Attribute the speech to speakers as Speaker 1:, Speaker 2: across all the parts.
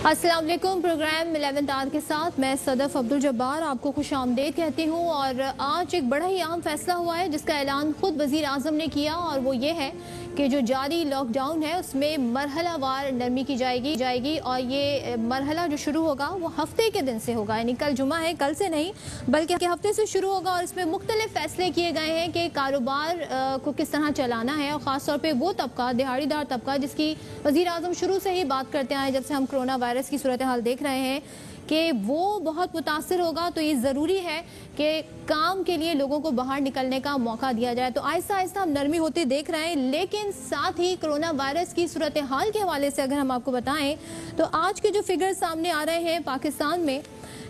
Speaker 1: अस्सलाम वालेकुम। Programme 11th our के साथ मैं सदफ अब्दुल जब्बार आपको खुश आमदेद कहती हूँ। और आज एक बड़ा ही अहम फैसला हुआ है जिसका ऐलान खुद वज़ीर आज़म ने किया, और वो ये है कि जो जारी लॉकडाउन है उसमें मरहलावार नरमी की जाएगी और ये मरहला जो शुरू होगा वो हफ्ते के दिन से होगा, यानी कल जुमा है, कल से नहीं बल्कि हफ्ते से शुरू होगा। और इसमें मुख्तलिफ फैसले किए गए हैं कि कारोबार को किस तरह चलाना है, और ख़ासतौर पर वो तबका, दिहाड़ीदार तबका, जिसकी वज़ीर आज़म शुरू से ही बात करते आए जब से हम कोरोना वायरस की सूरत हाल देख रहे हैं कि वो बहुत मुतासिर होगा। तो ये ज़रूरी है कि काम के लिए लोगों को बाहर निकलने का मौका दिया जाए। तो आहिस्ता आहिस्ता हम नरमी होते देख रहे हैं, लेकिन साथ ही कोरोना वायरस की सूरत हाल के हवाले से अगर हम आपको बताएं तो आज के जो फिगर सामने आ रहे हैं पाकिस्तान में,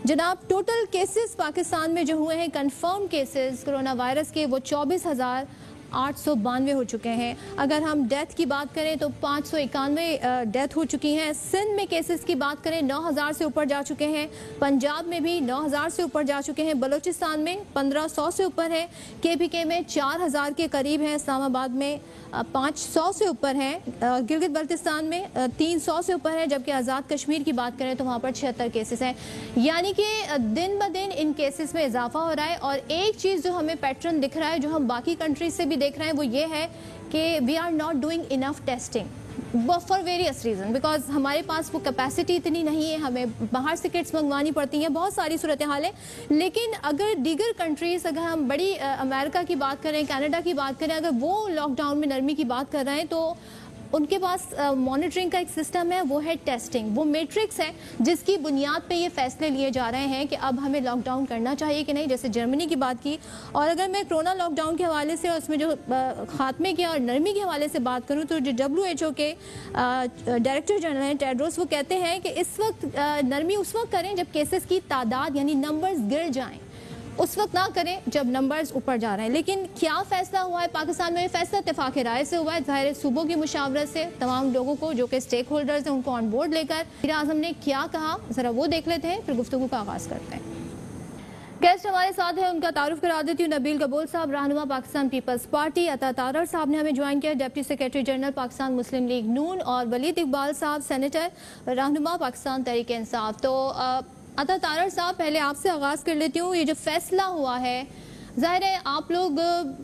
Speaker 1: जनाब टोटल केसेस पाकिस्तान में जो हुए हैं कंफर्म केसेस कोरोना वायरस के, वो 24,892 हो चुके हैं। अगर हम डेथ की बात करें तो 591 डेथ हो चुकी हैं। सिंध में केसेस की बात करें 9,000 से ऊपर जा चुके हैं, पंजाब में भी 9,000 से ऊपर जा चुके हैं, बलूचिस्तान में 1,500 से ऊपर है, KPK में 4,000 के करीब हैं, इस्लामाबाद में 500 से ऊपर हैं, गिलगित बल्तिस्तान में 300 से ऊपर है, जबकि आज़ाद कश्मीर की बात करें तो वहाँ पर 76 केसेस हैं। यानी कि दिन ब दिन इन केसेस में इजाफा हो रहा है। और एक चीज़ जो हमें पैटर्न दिख रहा है, जो हम बाकी कंट्रीज से भी देख रहे हैं, वो ये है कि we are not doing enough testing for various reason, because हमारे पास वो कैपेसिटी इतनी नहीं है, हमें बाहर से किट्स मंगवानी पड़ती हैं, बहुत सारी सूरत हाल है। लेकिन अगर दीगर कंट्रीज़, अगर हम बड़ी अमेरिका की बात करें, कनाडा की बात करें, अगर वो लॉकडाउन में नरमी की बात कर रहे हैं तो उनके पास मॉनिटरिंग का एक सिस्टम है, वो है टेस्टिंग, वो मैट्रिक्स है जिसकी बुनियाद पे ये फैसले लिए जा रहे हैं कि अब हमें लॉकडाउन करना चाहिए कि नहीं, जैसे जर्मनी की बात की। और अगर मैं कोरोना लॉकडाउन के हवाले से और उसमें जो खात्मे के और नरमी के हवाले से बात करूँ तो जो WHO के डायरेक्टर जनरल हैं टेड्रोस, वो कहते हैं कि इस वक्त नरमी उस वक्त करें जब केसेस की तादाद यानी नंबर्स गिर जाएँ, उस वक्त ना करें जब नंबर्स ऊपर जा रहे हैं। लेकिन क्या फैसला हुआ है पाकिस्तान में? फैसला इत्तेफाक राय से हुआ है, ज़ाहिर सूबों की मुशावरत से, तमाम लोगों को जो कि स्टेक होल्डर्स हैं उनको ऑन बोर्ड लेकर वज़ीर आज़म ने क्या कहा, ज़रा वो देख लेते हैं, फिर गुफ्तगू का आगाज़ करते हैं। गेस्ट हमारे साथ है, उनका तारुफ करा देती हूँ। नबील कबूल साहब, रहनुमा पाकिस्तान पीपल्स पार्टी। अता तारर साहब ने हमें ज्वाइन किया, डिप्टी सेक्रेटरी जनरल पाकिस्तान मुस्लिम लीग नून। और वलीद इकबाल साहब, सेनेटर, रहनुमा पाकिस्तान तहरीक इंसाफ। तो अता तारर साहब, पहले आपसे आगाज़ कर लेती हूँ। ये जो फैसला हुआ है, ज़ाहिर है आप लोग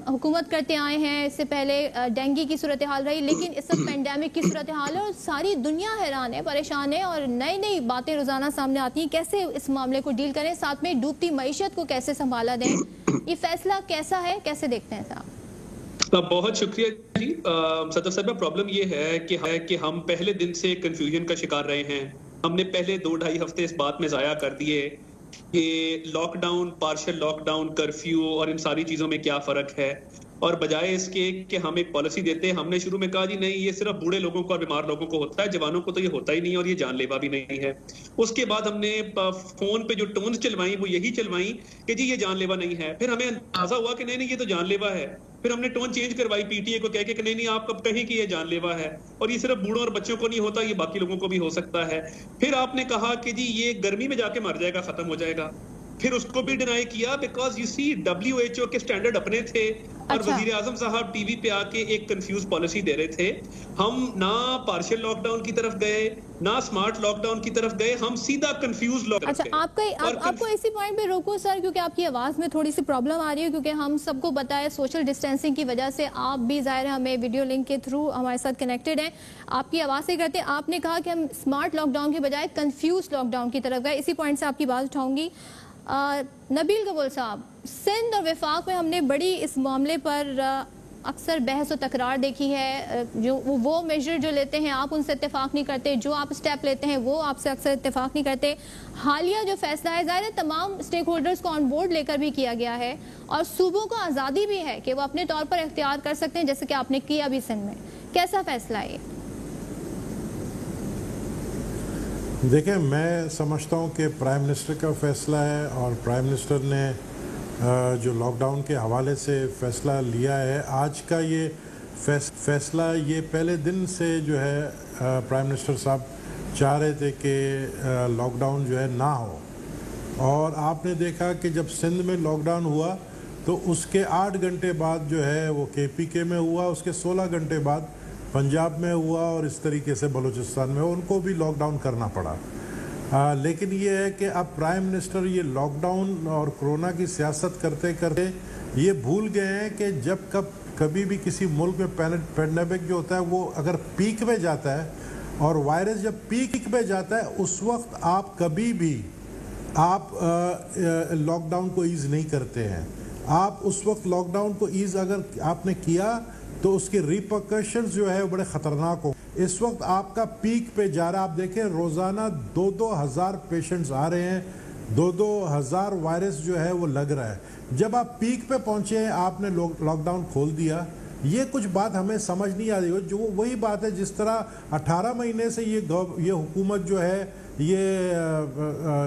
Speaker 1: हुकूमत करते आए हैं, इससे पहले डेंगू की सूरत हाल रही, लेकिन इस वक्त पेंडेमिक की सूरत हाल है और सारी दुनिया हैरान है, परेशान है, और नई नई बातें रोज़ाना सामने आती हैं। कैसे इस मामले को डील करें, साथ में डूबती मईशत को कैसे संभाला दें, ये फैसला कैसा है, कैसे देखते हैं साहब?
Speaker 2: बहुत शुक्रिया जी। सदर साहब, प्रॉब्लम ये है कि हम पहले दिन से कंफ्यूजन का शिकार रहे हैं। हमने पहले 2-2.5 हफ्ते इस बात में ज़ाया कर दिए कि लॉकडाउन, पार्शियल लॉकडाउन, कर्फ्यू और इन सारी चीज़ों में क्या फ़र्क है, और बजाय इसके कि हम एक पॉलिसी देते हैं, हमने शुरू में कहा जी नहीं, ये सिर्फ बूढ़े लोगों को और बीमार लोगों को होता है, जवानों को तो ये होता ही नहीं और ये जानलेवा भी नहीं है। उसके बाद हमने फोन पे जो टोन्स चलवाई वो यही चलवाई कि जी ये जानलेवा नहीं है। फिर हमें अंदाजा हुआ कि नहीं नहीं ये तो जानलेवा है। फिर हमने टोन चेंज करवाई PTA को कह के कि नहीं नहीं आप कब कहें कि ये जानलेवा है, और ये सिर्फ बूढ़ों और बच्चों को नहीं होता, ये बाकी लोगों को भी हो सकता है। फिर आपने कहा कि जी ये गर्मी में जाके मर जाएगा, खत्म हो जाएगा। फिर उसको भी डिनाई किया, बिकॉज यू सी WHO के स्टैंडर्ड अपने थे, और वजीर आजम साहब टीवी पे आके एक कंफ्यूज पॉलिसी दे रहे थे। हम ना पार्शियल लॉकडाउन की तरफ गए, ना स्मार्ट लॉकडाउन की तरफ गए, हम सीधा कंफ्यूज लॉकडाउन।
Speaker 1: अच्छा, आपको इसी पॉइंट पे रोको सर, क्योंकि आपकी आवाज में थोड़ी सी प्रॉब्लम आ रही है, क्योंकि हम सबको बताया सोशल डिस्टेंसिंग की वजह से आप भी ज़ाहिर है हमें वीडियो लिंक के थ्रू हमारे साथ कनेक्टेड हैं, आपकी आवाज़ से करते हैं। आपने कहा कि हम स्मार्ट लॉकडाउन के बजाय कंफ्यूज लॉकडाउन की तरफ गए, इसी पॉइंट से आपकी बात उठाऊंगी। नबील कबूल साहब, सिंध और वफाक में हमने बड़ी इस मामले पर अक्सर बहस और तकरार देखी है। जो वो मेजर जो लेते हैं आप उनसे इत्तेफाक नहीं करते, जो आप स्टेप लेते हैं वो आपसे अक्सर इत्तेफाक नहीं करते। हालिया जो फैसला है, ज़ाहिर है तमाम स्टेक होल्डर्स को ऑन बोर्ड लेकर भी किया गया है, और सूबों को आज़ादी भी है कि वो अपने तौर पर इख्तियार कर सकते हैं, जैसे कि आपने किया भी सिंध में। कैसा फैसला है?
Speaker 3: देखिए, मैं समझता हूँ कि प्राइम मिनिस्टर का फैसला है, और प्राइम मिनिस्टर ने जो लॉकडाउन के हवाले से फ़ैसला लिया है, आज का ये फैसला ये पहले दिन से जो है प्राइम मिनिस्टर साहब चाह रहे थे कि लॉकडाउन जो है ना हो, और आपने देखा कि जब सिंध में लॉकडाउन हुआ तो उसके 8 घंटे बाद जो है वो KPK में हुआ, उसके 16 घंटे बाद पंजाब में हुआ, और इस तरीके से बलूचिस्तान में उनको भी लॉकडाउन करना पड़ा। लेकिन ये है कि अब प्राइम मिनिस्टर ये लॉकडाउन और कोरोना की सियासत करते करते ये भूल गए हैं कि जब कभी भी किसी मुल्क में पैंडेमिक जो होता है वो अगर पीक में जाता है, और वायरस जब पीक में जाता है उस वक्त आप कभी भी आप लॉकडाउन को ईज़ नहीं करते हैं। आप उस वक्त लॉकडाउन को ईज़ अगर आपने किया तो उसके रिपरकशंस जो है वो बड़े ख़तरनाक हो। इस वक्त आपका पीक पे जा रहा है, आप देखें रोज़ाना 2-2 हज़ार पेशेंट्स आ रहे हैं, 2-2 हज़ार वायरस जो है वो लग रहा है। जब आप पीक पे पहुंचे हैं आपने लॉकडाउन खोल दिया, ये कुछ बात हमें समझ नहीं आ रही हो। जो वही बात है जिस तरह 18 महीने से ये हुकूमत जो है ये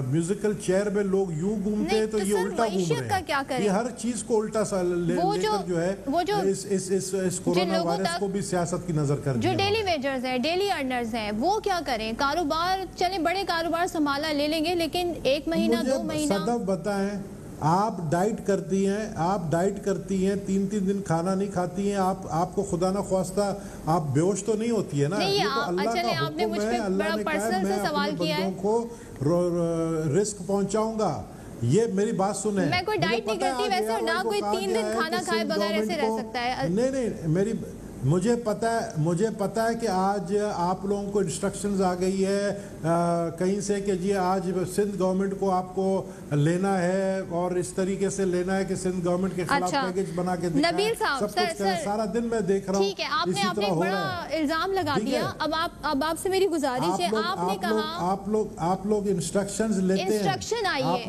Speaker 3: म्यूजिकल चेयर में लोग यूं घूमते हैं तो ये उल्टा घूम रहे हैं। ये हर चीज को उल्टा लेकर जो है वो जो इस कोरोना वायरस को भी सियासत की नजर कर
Speaker 1: जो डेली वेजर्स हैं, डेली अर्नर्स हैं, वो क्या करें? कारोबार चले, बड़े कारोबार संभाला ले लेंगे, लेकिन 1 महीना 2 महीना
Speaker 3: सदफ बताएं, आप डाइट करती हैं 3-3 दिन खाना नहीं खाती हैं, आपको खुदा ना ख्वास्ता आप बेहोश तो नहीं होती है ना?
Speaker 1: नहीं,
Speaker 3: ये तो अल्लाह का
Speaker 1: आपने
Speaker 3: हुक्म
Speaker 1: मुझ पे
Speaker 3: है, अल्लाह ने कहा है मैं
Speaker 1: सवाल
Speaker 3: अपने
Speaker 1: किया है
Speaker 3: बंदों को रिस्क पहुंचाऊंगा। ये मेरी बात सुने,
Speaker 1: मैं कोई डाइट नहीं करती वैसे, ना कोई 3 दिन खाना खाए बगैर ऐसे रह सकता है।
Speaker 3: नहीं, मुझे पता है कि आज आप लोगों को इंस्ट्रक्शंस आ गई है कहीं से कि जी आज सिंध गवर्नमेंट को आपको लेना है और इस तरीके से लेना है कि सिंध गवर्नमेंट के खिलाफ पैकेज बना के
Speaker 1: नबील साहब,
Speaker 3: सारा दिन मैं देख रहा हूँ।
Speaker 1: ठीक है, आपने एक बड़ा इल्जाम लगा दिया। अब आपसे मेरी गुजारिश है, आपने कहा
Speaker 3: आप लोग इंस्ट्रक्शंस लेते हैं,
Speaker 1: इंस्ट्रक्शन आई है,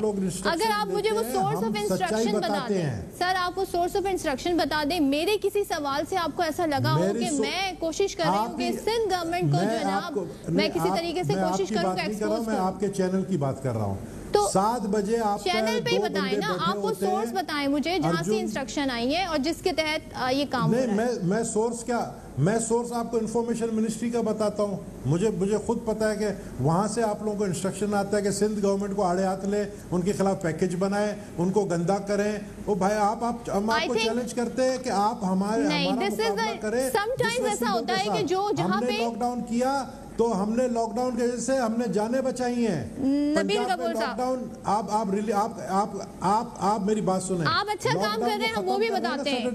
Speaker 1: अगर आप मुझे वो सोर्स ऑफ इंस्ट्रक्शन बता दें, सर आप वो सोर्स ऑफ इंस्ट्रक्शन बता दें। मेरे किसी सवाल से आपको ऐसा लगा हो कि मैं कोशिश कर रही हूँ कि सिंध गवर्नमेंट को जनाब मैं किसी तरीके से कोशिश करूँ कि एक्सपोज करूँ।
Speaker 3: मैं आपके चैनल की बात कर रहा हूँ।
Speaker 1: तो
Speaker 3: 7 बजे आप
Speaker 1: चैनल पे ही बताएं ना, आप वो सोर्स बताएं मुझे जहाँ से इंस्ट्रक्शन आई है और जिसके तहत ये काम हो रहा है।
Speaker 3: मैं सोर्स आपको इंफॉर्मेशन मिनिस्ट्री का बताता हूँ। मुझे खुद पता है कि वहाँ से आप लोगों को इंस्ट्रक्शन आता है कि सिंध गवर्नमेंट को आड़े हाथ ले, उनके खिलाफ पैकेज बनाए, उनको गंदा करें। ओ भाई हम आपको चैलेंज करते हैं कि आप हमारा मुकाबला करें।
Speaker 1: समटाइम्स ऐसा होता है कि जो जहाँ पे
Speaker 3: लॉकडाउन किया तो हमने लॉकडाउन की वजह से हमने जानें बचाई हैं।
Speaker 1: नबील कपूर साहब,
Speaker 3: आप मेरी बात सुने,
Speaker 1: आप अच्छा काम कर रहे हैं, हम वो भी बताते हैं,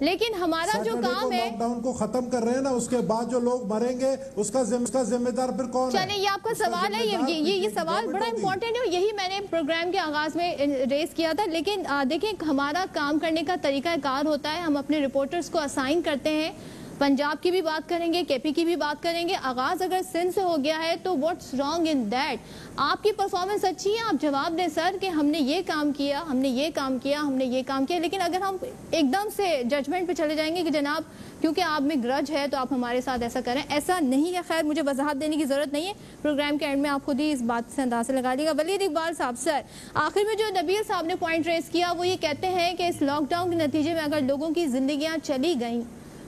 Speaker 1: लेकिन हमारा जो काम है
Speaker 3: लॉकडाउन को खत्म कर रहे हैं ना, उसके बाद जो लोग मरेंगे उसका जिम्मेदार फिर कौन है?
Speaker 1: चलिए, ये आपका सवाल है, ये सवाल बड़ा इंपॉर्टेंट है, यही मैंने प्रोग्राम के आगाज में रेस किया था। लेकिन देखिए, हमारा काम करने का तरीकाकार होता है, हम अपने रिपोर्टर्स को असाइन करते हैं। पंजाब की भी बात करेंगे, KP की भी बात करेंगे। आगाज अगर सिंध से हो गया है तो व्हाट्स रॉन्ग इन दैट? आपकी परफॉर्मेंस अच्छी है, आप जवाब दें सर कि हमने ये काम किया, हमने ये काम किया, हमने ये काम किया। लेकिन अगर हम एकदम से जजमेंट पे चले जाएंगे कि जनाब क्योंकि आप में ग्रज है तो आप हमारे साथ ऐसा करें, ऐसा नहीं है। खैर, मुझे वजाहत देने की जरूरत नहीं है, प्रोग्राम के एंड में आप खुद ही इस बात से अंदाजा लगा लीजिएगा। वलीद इकबाल साहब, सर आखिर में जो नबील साहब ने पॉइंट रेस किया वो ये कहते हैं कि इस लॉकडाउन के नतीजे में अगर लोगों की जिंदगियां चली गई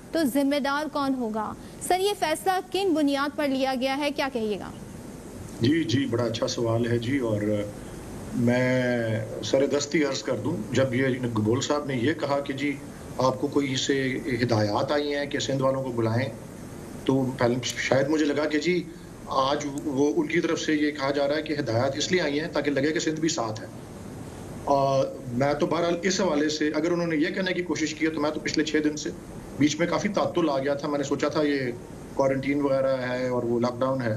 Speaker 1: तो जिम्मेदार कौन होगा? सर, ये फैसला किन बुनियाद पर लिया गया है, क्या कहिएगा?
Speaker 4: जी, बड़ा अच्छा सवाल है जी। और मैं सरदस्ती अर्ज कर दूं, जब ये गबोल साहब ने ये कहा कि जी आपको कोई से हिदायत आई हैं कि सिंध वालों को बुलाएं, तो पहले शायद मुझे लगा कि जी आज वो उनकी तरफ से ये कहा जा रहा है कि हिदायत इसलिए आई हैं ताकि लगे कि सिंध भी साथ है। मैं तो बहरहाल इस हवाले से अगर उन्होंने ये कहने की कोशिश की तो मैं तो पिछले 6 दिन से बीच में काफी तात्तुल आ गया था। मैंने सोचा था ये क्वारंटीन वगैरह है और वो लॉकडाउन है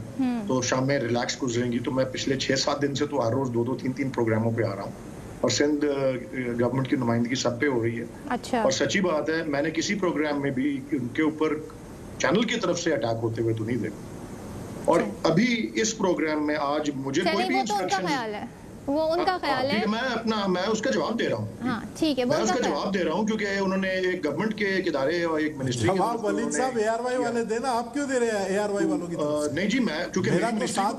Speaker 4: तो शाम में रिलैक्स गुजरेंगी, तो मैं पिछले 6-7 दिन से तो हर रोज 2-2, 3-3 प्रोग्रामों पे आ रहा हूँ और सिंध गवर्नमेंट की नुमाइंदगी सब पे हो रही है।
Speaker 1: अच्छा।
Speaker 4: और सच्ची बात है, मैंने किसी प्रोग्राम में भी उनके ऊपर चैनल की तरफ से अटैक होते हुए तो नहीं देखा। और अभी इस प्रोग्राम में आज मुझे कोई भी इंस्ट्रक्शन,
Speaker 1: वो उनका ख्याल है,
Speaker 4: मैं उसका जवाब दे रहा हूँ।
Speaker 1: हाँ, ठीक है,
Speaker 4: मैं उसका जवाब दे रहा हूँ क्योंकि उन्होंने एक गवर्नमेंट के एक इदारे और एक मिनिस्ट्री
Speaker 3: जवाब वलीद साहब ARY वाले देना, आप क्यों दे रहे हैं ARY वालों की तरफ?
Speaker 4: नहीं जी, मैं क्योंकि
Speaker 3: मैंने 7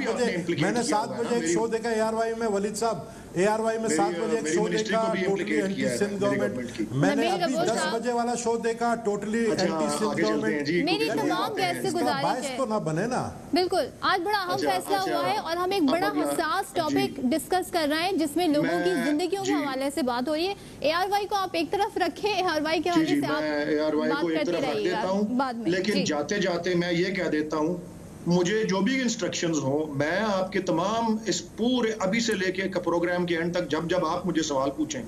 Speaker 3: बजे एक शो देखा ARY में, वलीद साहब ARY में 7 बजे एक शो देखा टोटली एंटी सिंध गवर्नमेंट, मैंने अभी 10 बजे वाला शो देखा टोटली एंटी सिंध गवर्नमेंट।
Speaker 1: मेरी तमाम गैस से गुजारिश है
Speaker 3: तो ना बने ना।
Speaker 1: बिल्कुल, आज बड़ा अहम फैसला हुआ है और हम एक बड़ा हसास टॉपिक डिस्कस कर रहे हैं जिसमें लोगों की जिंदगियों के हवाले से बात हो रही है। ARY को आप एक तरफ रखें, ARY के हवाले से आप बात करते रहिएगा बाद में।
Speaker 4: लेकिन जाते जाते मैं ये कह देता हूँ, मुझे जो भी इंस्ट्रक्शंस हो, मैं आपके तमाम इस पूरे अभी से लेके प्रोग्राम के एंड तक जब जब आप मुझे सवाल पूछें,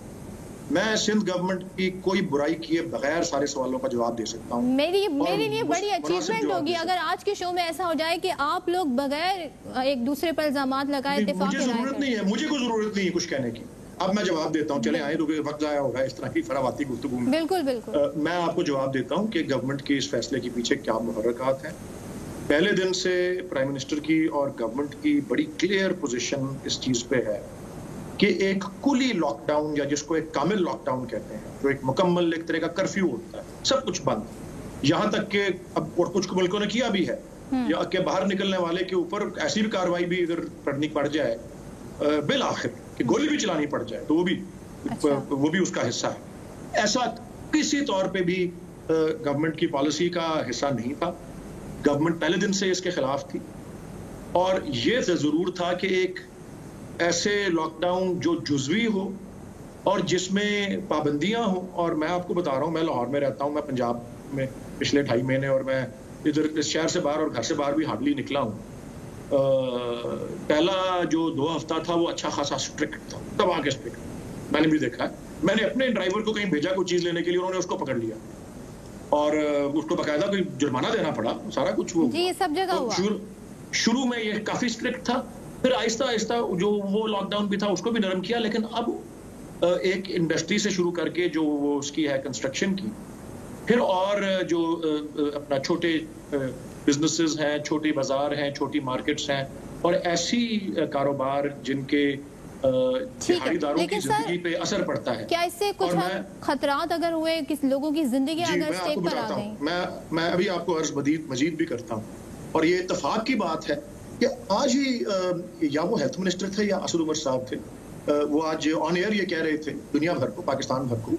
Speaker 4: मैं सिंध गवर्नमेंट की कोई बुराई किए बगैर सारे सवालों का जवाब दे सकता हूँ।
Speaker 1: मेरे लिए बड़ी अचीवमेंट होगी अगर आज के शो में ऐसा हो जाए कि आप लोग बगैर एक दूसरे पर इल्जामात लगाए इत्तेफाक
Speaker 4: मुझे जरूरत नहीं है, मुझे कोई जरूरत नहीं है कुछ कहने की। अब मैं जवाब देता हूँ, चले आए तो वक्त जाया होगा इस तरह की फरावाती गुफ्तगू में।
Speaker 1: बिल्कुल बिल्कुल।
Speaker 4: मैं आपको जवाब देता हूँ कि गवर्नमेंट के इस फैसले के पीछे क्या मुहर्रकात हैं। पहले दिन से प्राइम मिनिस्टर की और गवर्नमेंट की बड़ी क्लियर पोजीशन इस चीज पे है कि एक कुली लॉकडाउन, या जिसको एक कामिल लॉकडाउन कहते हैं, जो एक मुकम्मल एक तरह का कर्फ्यू होता है, सब कुछ बंद, यहाँ तक कि अब और कुछ मुल्कों ने किया भी है, या कि बाहर निकलने वाले के ऊपर ऐसी भी कार्रवाई भी अगर पड़नी पड़ जाए बिल आखिर कि गोली भी चलानी पड़ जाए तो वो भी उसका हिस्सा है। ऐसा किसी तौर पे भी गवर्नमेंट की पॉलिसी का हिस्सा नहीं था। गवर्नमेंट पहले दिन से इसके खिलाफ थी और ये जरूर था कि एक ऐसे लॉकडाउन जो जुज़वी हो और जिसमें पाबंदियां हो। और मैं आपको बता रहा हूँ, मैं लाहौर में रहता हूँ, मैं पंजाब में पिछले 2.5 महीने, और मैं इधर इस शहर से बाहर और घर से बाहर भी हार्डली निकला हूँ। पहला जो 2 हफ्ता था वो अच्छा खासा स्ट्रिक्ट था, दबा के स्ट्रिक्ट मैंने भी देखा है। मैंने अपने ड्राइवर को कहीं भेजा कोई चीज लेने के लिए, उन्होंने उसको पकड़ लिया और उसको बकायदा कोई जुर्माना देना पड़ा, सारा कुछ वो
Speaker 1: जी सब जगह हुआ।
Speaker 4: शुरू में ये काफी स्ट्रिक्ट था, फिर आहिस्ता आहिस्ता जो वो लॉकडाउन भी था उसको भी नरम किया। लेकिन अब एक इंडस्ट्री से शुरू करके जो वो उसकी है कंस्ट्रक्शन की, फिर और जो अपना छोटे बिजनेसेस हैं, छोटे बाजार हैं, छोटी मार्केट्स हैं, और ऐसी कारोबार जिनके दिहाड़ीदारों की जिंदगी पे असर पड़ता है।
Speaker 1: क्या इससे कुछ खतरात अगर हुए, किस लोगों की जिंदगी अगर स्टेक पर आ गई? मैं अभी आपको अर्ज मजीद भी करता हूँ, और ये इत्तेफाक की बात है कि आज ही या वो हेल्थ मिनिस्टर थे या असद उमर साहब थे, वो आज ऑन एयर ये कह रहे थे दुनिया भर को, पाकिस्तान भर को,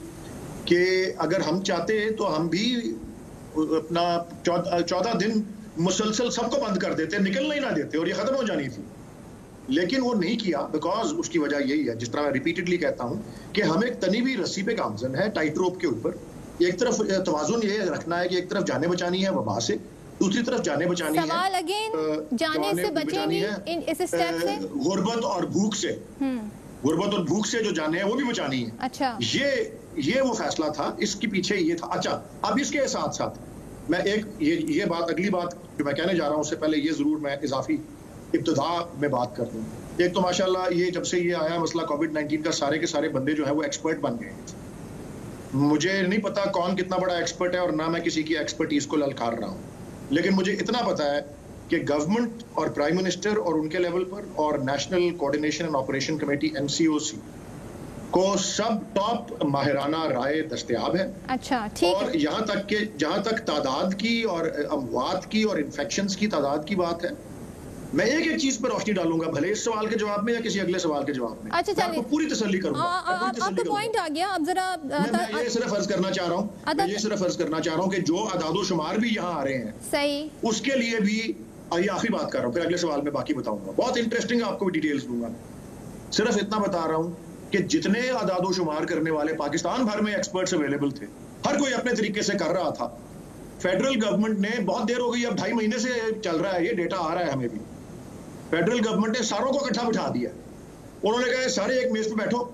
Speaker 1: कि अगर हम चाहते तो हम भी अपना 14 दिन मुसलसल सबको बंद कर देते, निकलना ही ना देते और ये खत्म हो जानी थी। लेकिन वो नहीं किया, बिकॉज उसकी वजह यही है, जिस तरह मैं रिपीटेडली कहता हूं, कि हम एक तनी हुई रस्सी पे गामजन है, टाइट रोप के ऊपर। एक तरफ तवाजुन ये रखना है कि एक तरफ जाने बचानी है वबा से, दूसरी तरफ जाने बचानी है जाने से बचेंगी इस स्टेप से,
Speaker 4: गुर्बत और भूख से, गुर्बत और भूख से जो जाने हैं वो भी बचानी है।
Speaker 1: अच्छा,
Speaker 4: ये वो फैसला था, इसके पीछे ये था। अच्छा, अब इसके साथ साथ मैं एक ये बात, अगली बात जो मैं कहने जा रहा हूँ, उससे पहले ये जरूर मैं इजाफी इब्तिदा में बात कर दूं। एक तो माशाल्लाह ये जब से ये आया मसला कोविड-19 का, सारे के सारे बंदे जो है वो एक्सपर्ट बन गए हैं। मुझे नहीं पता कौन कितना बड़ा एक्सपर्ट है, और ना मैं किसी की एक्सपर्टीज को ललकार रहा हूँ, लेकिन मुझे इतना पता है कि गवर्नमेंट और प्राइम मिनिस्टर और उनके लेवल पर और national coordination and operation committee NCOC को सब टॉप माहिराना राय दस्तयाब है।
Speaker 1: अच्छा, ठीक है।
Speaker 4: और जहां तक तादाद की और अमवात की और इन्फेक्शंस की तादाद की बात है, मैं एक चीज पर रोशनी डालूंगा, भले इस सवाल के जवाब में या किसी अगले सवाल के जवाब में।
Speaker 1: अच्छा, चलिए,
Speaker 4: पूरी तसल्ली करूंगा।
Speaker 1: आपका पॉइंट आ गया। अब जरा
Speaker 4: मैं ये सिर्फ अर्ज करना चाह रहा हूँ कि जो अदादो शुमार भी यहाँ आ रहे हैं, सही, उसके लिए भी ये आखिरी बात कर रहा हूँ, फिर अगले सवाल में बाकी बताऊंगा। बहुत इंटरेस्टिंग आपको भी डिटेल्स दूंगा। सिर्फ इतना बता रहा हूँ कि जितने अदादो शुमार करने वाले पाकिस्तान भर में एक्सपर्ट्स अवेलेबल थे, हर कोई अपने तरीके से कर रहा था। फेडरल गवर्नमेंट ने, बहुत देर हो गई, अब 2.5 महीने से चल रहा है, ये डेटा आ रहा है हमें भी, फेडरल गवर्नमेंट ने सारों को इकट्ठा बिठा दिया। उन्होंने कहा सारे एक मेज पे बैठो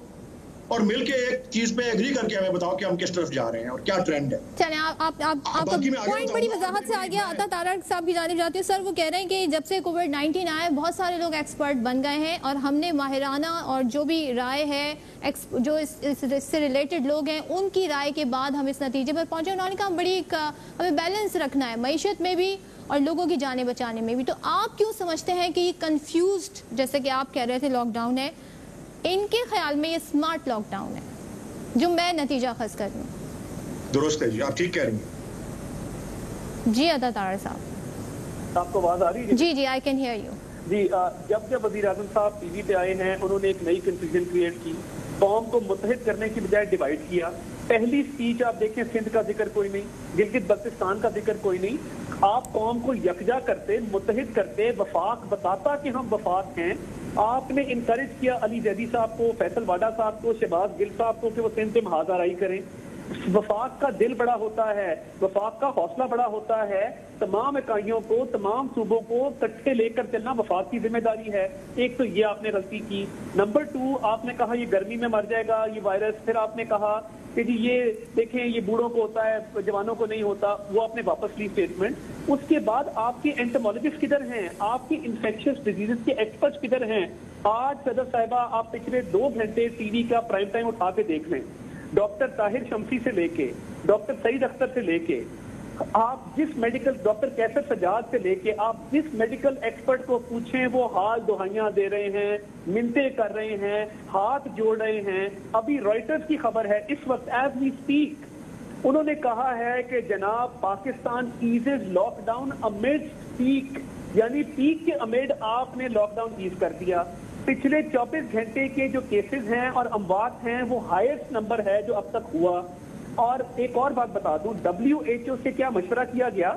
Speaker 4: और मिलके एक चीज पे एग्री करके हमें बताओ कि हम किस तरफ जा रहे हैं और क्या ट्रेंड है।
Speaker 1: चलें, आपका पॉइंट बड़ी वजाहत से आ गया। अता तारक साहब की जानिब जाते हैं। सर, वो कह रहे हैं कि जब से कोविड-19 आया बहुत सारे लोग एक्सपर्ट बन गए हैं, और हमने माहिराना और जो भी राय है, जो इससे रिलेटेड लोग हैं, उनकी राय के बाद हम इस नतीजे पर पहुंचे। उन्होंने कहा हमें बैलेंस रखना है मईशत में भी और लोगों की जाने बचाने में भी। तो आप क्यों समझते हैं कि ये कंफ्यूज्ड, जैसे कि आप कह रहे थे लॉकडाउन है, इनके ख्याल में ये स्मार्ट लॉकडाउन है, जो मैं नतीजा खस कर रही हूँ?
Speaker 4: दुरुस्त है जी, आप ठीक कह रही हैं।
Speaker 1: जी अता तारक साहब,
Speaker 5: आपको आवाज आ रही है?
Speaker 1: जी, आई कैन हियर यू।
Speaker 5: जी, जब वज़ीर आज़म साहब टीवी पे आए हैं, उन्होंने एक नई कंफ्यूजन क्रिएट की, कौम को मुत्तहिद करने की बजाय डिवाइड किया। पहली स्पीच आप देखें, सिंध का जिक्र कोई नहीं, गिलगित बल्तिस्तान का जिक्र कोई नहीं। आप कौम को यकजा करते, मुत्तहिद करते, वफाक बताता कि हम वफाक हैं। आपने इनकरेज किया अली जैदी साहब को, फैसल वाडा साहब को, शहबाज गिल साहब को कि वो सिंध पे महाजराई करें। वफाक का दिल बड़ा होता है, वफाक का हौसला बड़ा होता है। तमाम इकाइयों को, तमाम सूबों को इकट्ठे लेकर चलना वफाक की जिम्मेदारी है। एक तो ये आपने गलती की। नंबर 2, आपने कहा ये गर्मी में मर जाएगा ये वायरस। फिर आपने कहा कि जी ये देखें, ये बूढ़ों को होता है, जवानों को नहीं होता। वो आपने वापस ली स्टेटमेंट। उसके बाद आपके एंटोमोलॉजिस्ट किधर हैं? आपके इन्फेक्शियस डिजीजेस के एक्सपर्ट्स किधर हैं? आज सदर साहिबा, आप पिछले 2 घंटे टीवी का प्राइम टाइम उठा के देख लें, डॉक्टर ताहिर शमसी से लेके, डॉक्टर सईद अख्तर से लेके, आप जिस मेडिकल, डॉक्टर कैसर सजाद से लेके, आप जिस मेडिकल एक्सपर्ट को पूछें, वो हाल दुहाइयां दे रहे हैं, मिन्नते कर रहे हैं, हाथ जोड़ रहे हैं। अभी रॉयटर्स की खबर है इस वक्त एज वी स्पीक, उन्होंने कहा है कि जनाब Pakistan eases lockdown amidst peak, यानी पीक के अमिड आपने लॉकडाउन ईज कर दिया। पिछले 24 घंटे के जो केसेस हैं और अमवात हैं वो हाईएस्ट नंबर है जो अब तक हुआ। और एक और बात बता दूं, WHO से क्या मशवरा किया गया?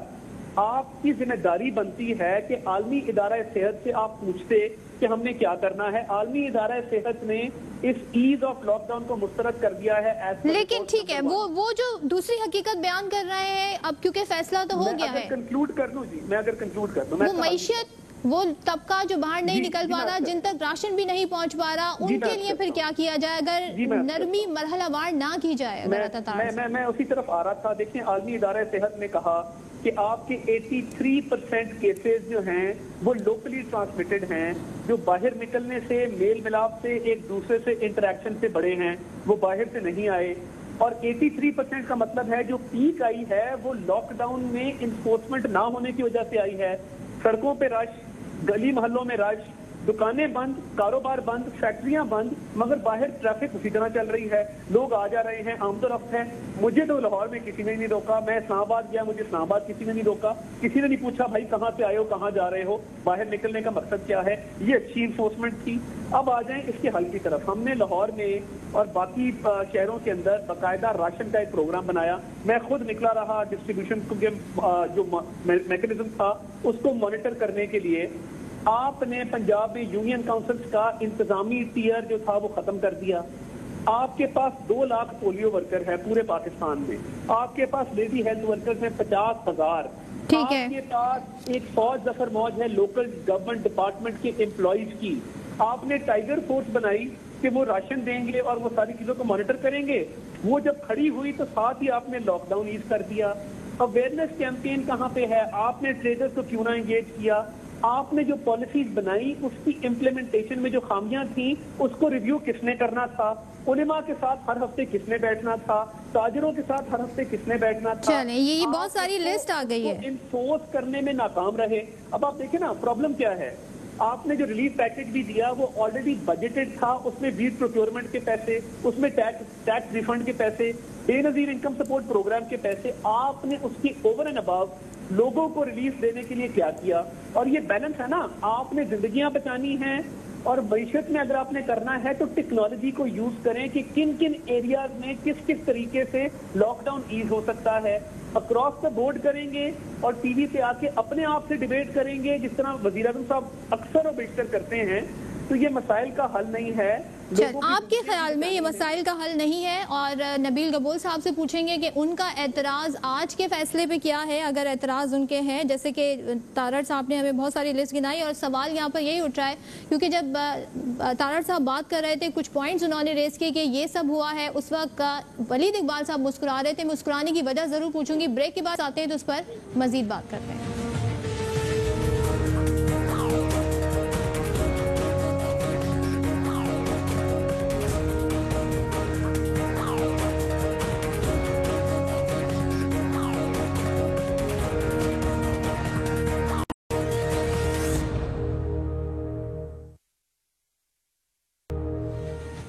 Speaker 5: आपकी जिम्मेदारी बनती है कि आलमी इदारा सेहत से आप पूछते कि हमने क्या करना है। आलमी इदारा सेहत ने इस ईज ऑफ लॉकडाउन को मुस्तरद कर दिया है।
Speaker 1: लेकिन ठीक है, वो जो दूसरी हकीकत बयान कर रहे हैं अब, क्योंकि फैसला तो हो गया है।
Speaker 5: कंक्लूड कर लूं जी, मैं अगर कंक्लूड कर दूं,
Speaker 1: वो मईशत, वो तबका जो बाहर नहीं निकल पा रहा, जिन तक राशन भी नहीं पहुंच पा रहा, उनके लिए फिर क्या किया जाए अगर नरमी मरहलावार ना की जाए?
Speaker 5: मैं उसी तरफ आ रहा था। देखिए, आलमी इदारा सेहत ने कहा कि आपके 83% केसेस जो हैं वो लोकली ट्रांसमिटेड हैं, जो बाहर निकलने से, मेल मिलाप से, एक दूसरे से इंटरेक्शन से बड़े हैं, वो बाहर से नहीं आए। और 83% का मतलब है जो पीक आई है वो लॉकडाउन में इन्फोर्समेंट ना होने की वजह से आई है। सड़कों पे रश, गली मोहल्लों में रश, दुकानें बंद, कारोबार बंद, फैक्ट्रियां बंद, मगर बाहर ट्रैफिक उसी तरह चल रही है, लोग आ जा रहे हैं, आमदोरफ्त है। मुझे तो लाहौर में किसी ने नहीं रोका, मैं इस्लामाबाद गया, मुझे इस्लामाबाद किसी ने नहीं रोका, किसी ने नहीं पूछा भाई कहाँ से आए हो, कहाँ जा रहे हो, बाहर निकलने का मकसद क्या है। ये अच्छी इन्फोर्समेंट थी। अब आ जाएं इसके हल की तरफ। हमने लाहौर में और बाकी शहरों के अंदर बाकायदा राशन का एक प्रोग्राम बनाया। मैं खुद निकला रहा डिस्ट्रीब्यूशन के जो मैकेनिज्म था उसको मॉनिटर करने के लिए। आपने पंजाब में यूनियन काउंसिल्स का इंतजामी टियर जो था वो खत्म कर दिया। आपके पास 2 लाख पोलियो वर्कर है पूरे पाकिस्तान में। आपके पास लेडी हेल्थ वर्कर्स हैं 50,000। आपके पास एक फौज जफर मौज है लोकल गवर्नमेंट डिपार्टमेंट के एम्प्लॉइज की। आपने टाइगर फोर्स बनाई कि वो राशन देंगे और वो सारी चीजों को मॉनिटर करेंगे। वो जब खड़ी हुई तो साथ ही आपने लॉकडाउन ईज कर दिया। अवेयरनेस कैंपेन कहाँ पे है? आपने ट्रेडर्स को क्यों ना एंगेज किया? आपने जो पॉलिसीज बनाई उसकी इम्प्लीमेंटेशन में जो खामियां थी उसको रिव्यू किसने करना था? उलेमा के साथ हर हफ्ते किसने बैठना था? ताजरों के साथ हर हफ्ते किसने बैठना था?
Speaker 1: चलें, ये बहुत सारी लिस्ट आ गई है।
Speaker 5: इन्फोर्स करने में नाकाम रहे। अब आप देखें ना प्रॉब्लम क्या है। आपने जो रिलीफ पैकेज भी दिया वो ऑलरेडी बजटेड था, उसमें वीट प्रोक्योरमेंट के पैसे, उसमें टैक्स रिफंड के पैसे, बेनजीर इनकम सपोर्ट प्रोग्राम के पैसे, आपने उसकी ओवर एंड अबव लोगों को रिलीफ देने के लिए क्या किया? और ये बैलेंस है ना, आपने जिंदगियां बचानी हैं और मईशत में अगर आपने करना है तो टेक्नोलॉजी को यूज करें कि किन किन एरियाज में किस किस तरीके से लॉकडाउन ईज हो सकता है। अक्रॉस द बोर्ड करेंगे और टीवी पे आके अपने आप से डिबेट करेंगे जिस तरह वजीर आज़म साहब अक्सर और बेशतर करते हैं, तो ये मसाइल का हल नहीं है।
Speaker 1: आपके ख्याल में ये मसाइल का हल नहीं है? और नबील गबोल साहब से पूछेंगे कि उनका एतराज़ आज के फैसले पे क्या है, अगर एतराज़ उनके हैं। जैसे कि तारड़ साहब ने हमें बहुत सारी लिस्ट गिनाई और सवाल यहाँ पर यही उठ रहा है, क्योंकि जब तारड़ साहब बात कर रहे थे कुछ पॉइंट्स उन्होंने रेस किए कि ये सब हुआ है, उस वक्त वलीद इकबाल साहब मुस्कुरा रहे थे। मुस्कुराने की वजह ज़रूर पूछूंगी, ब्रेक के बाद आते हैं तो उस पर मजीद बात करते हैं।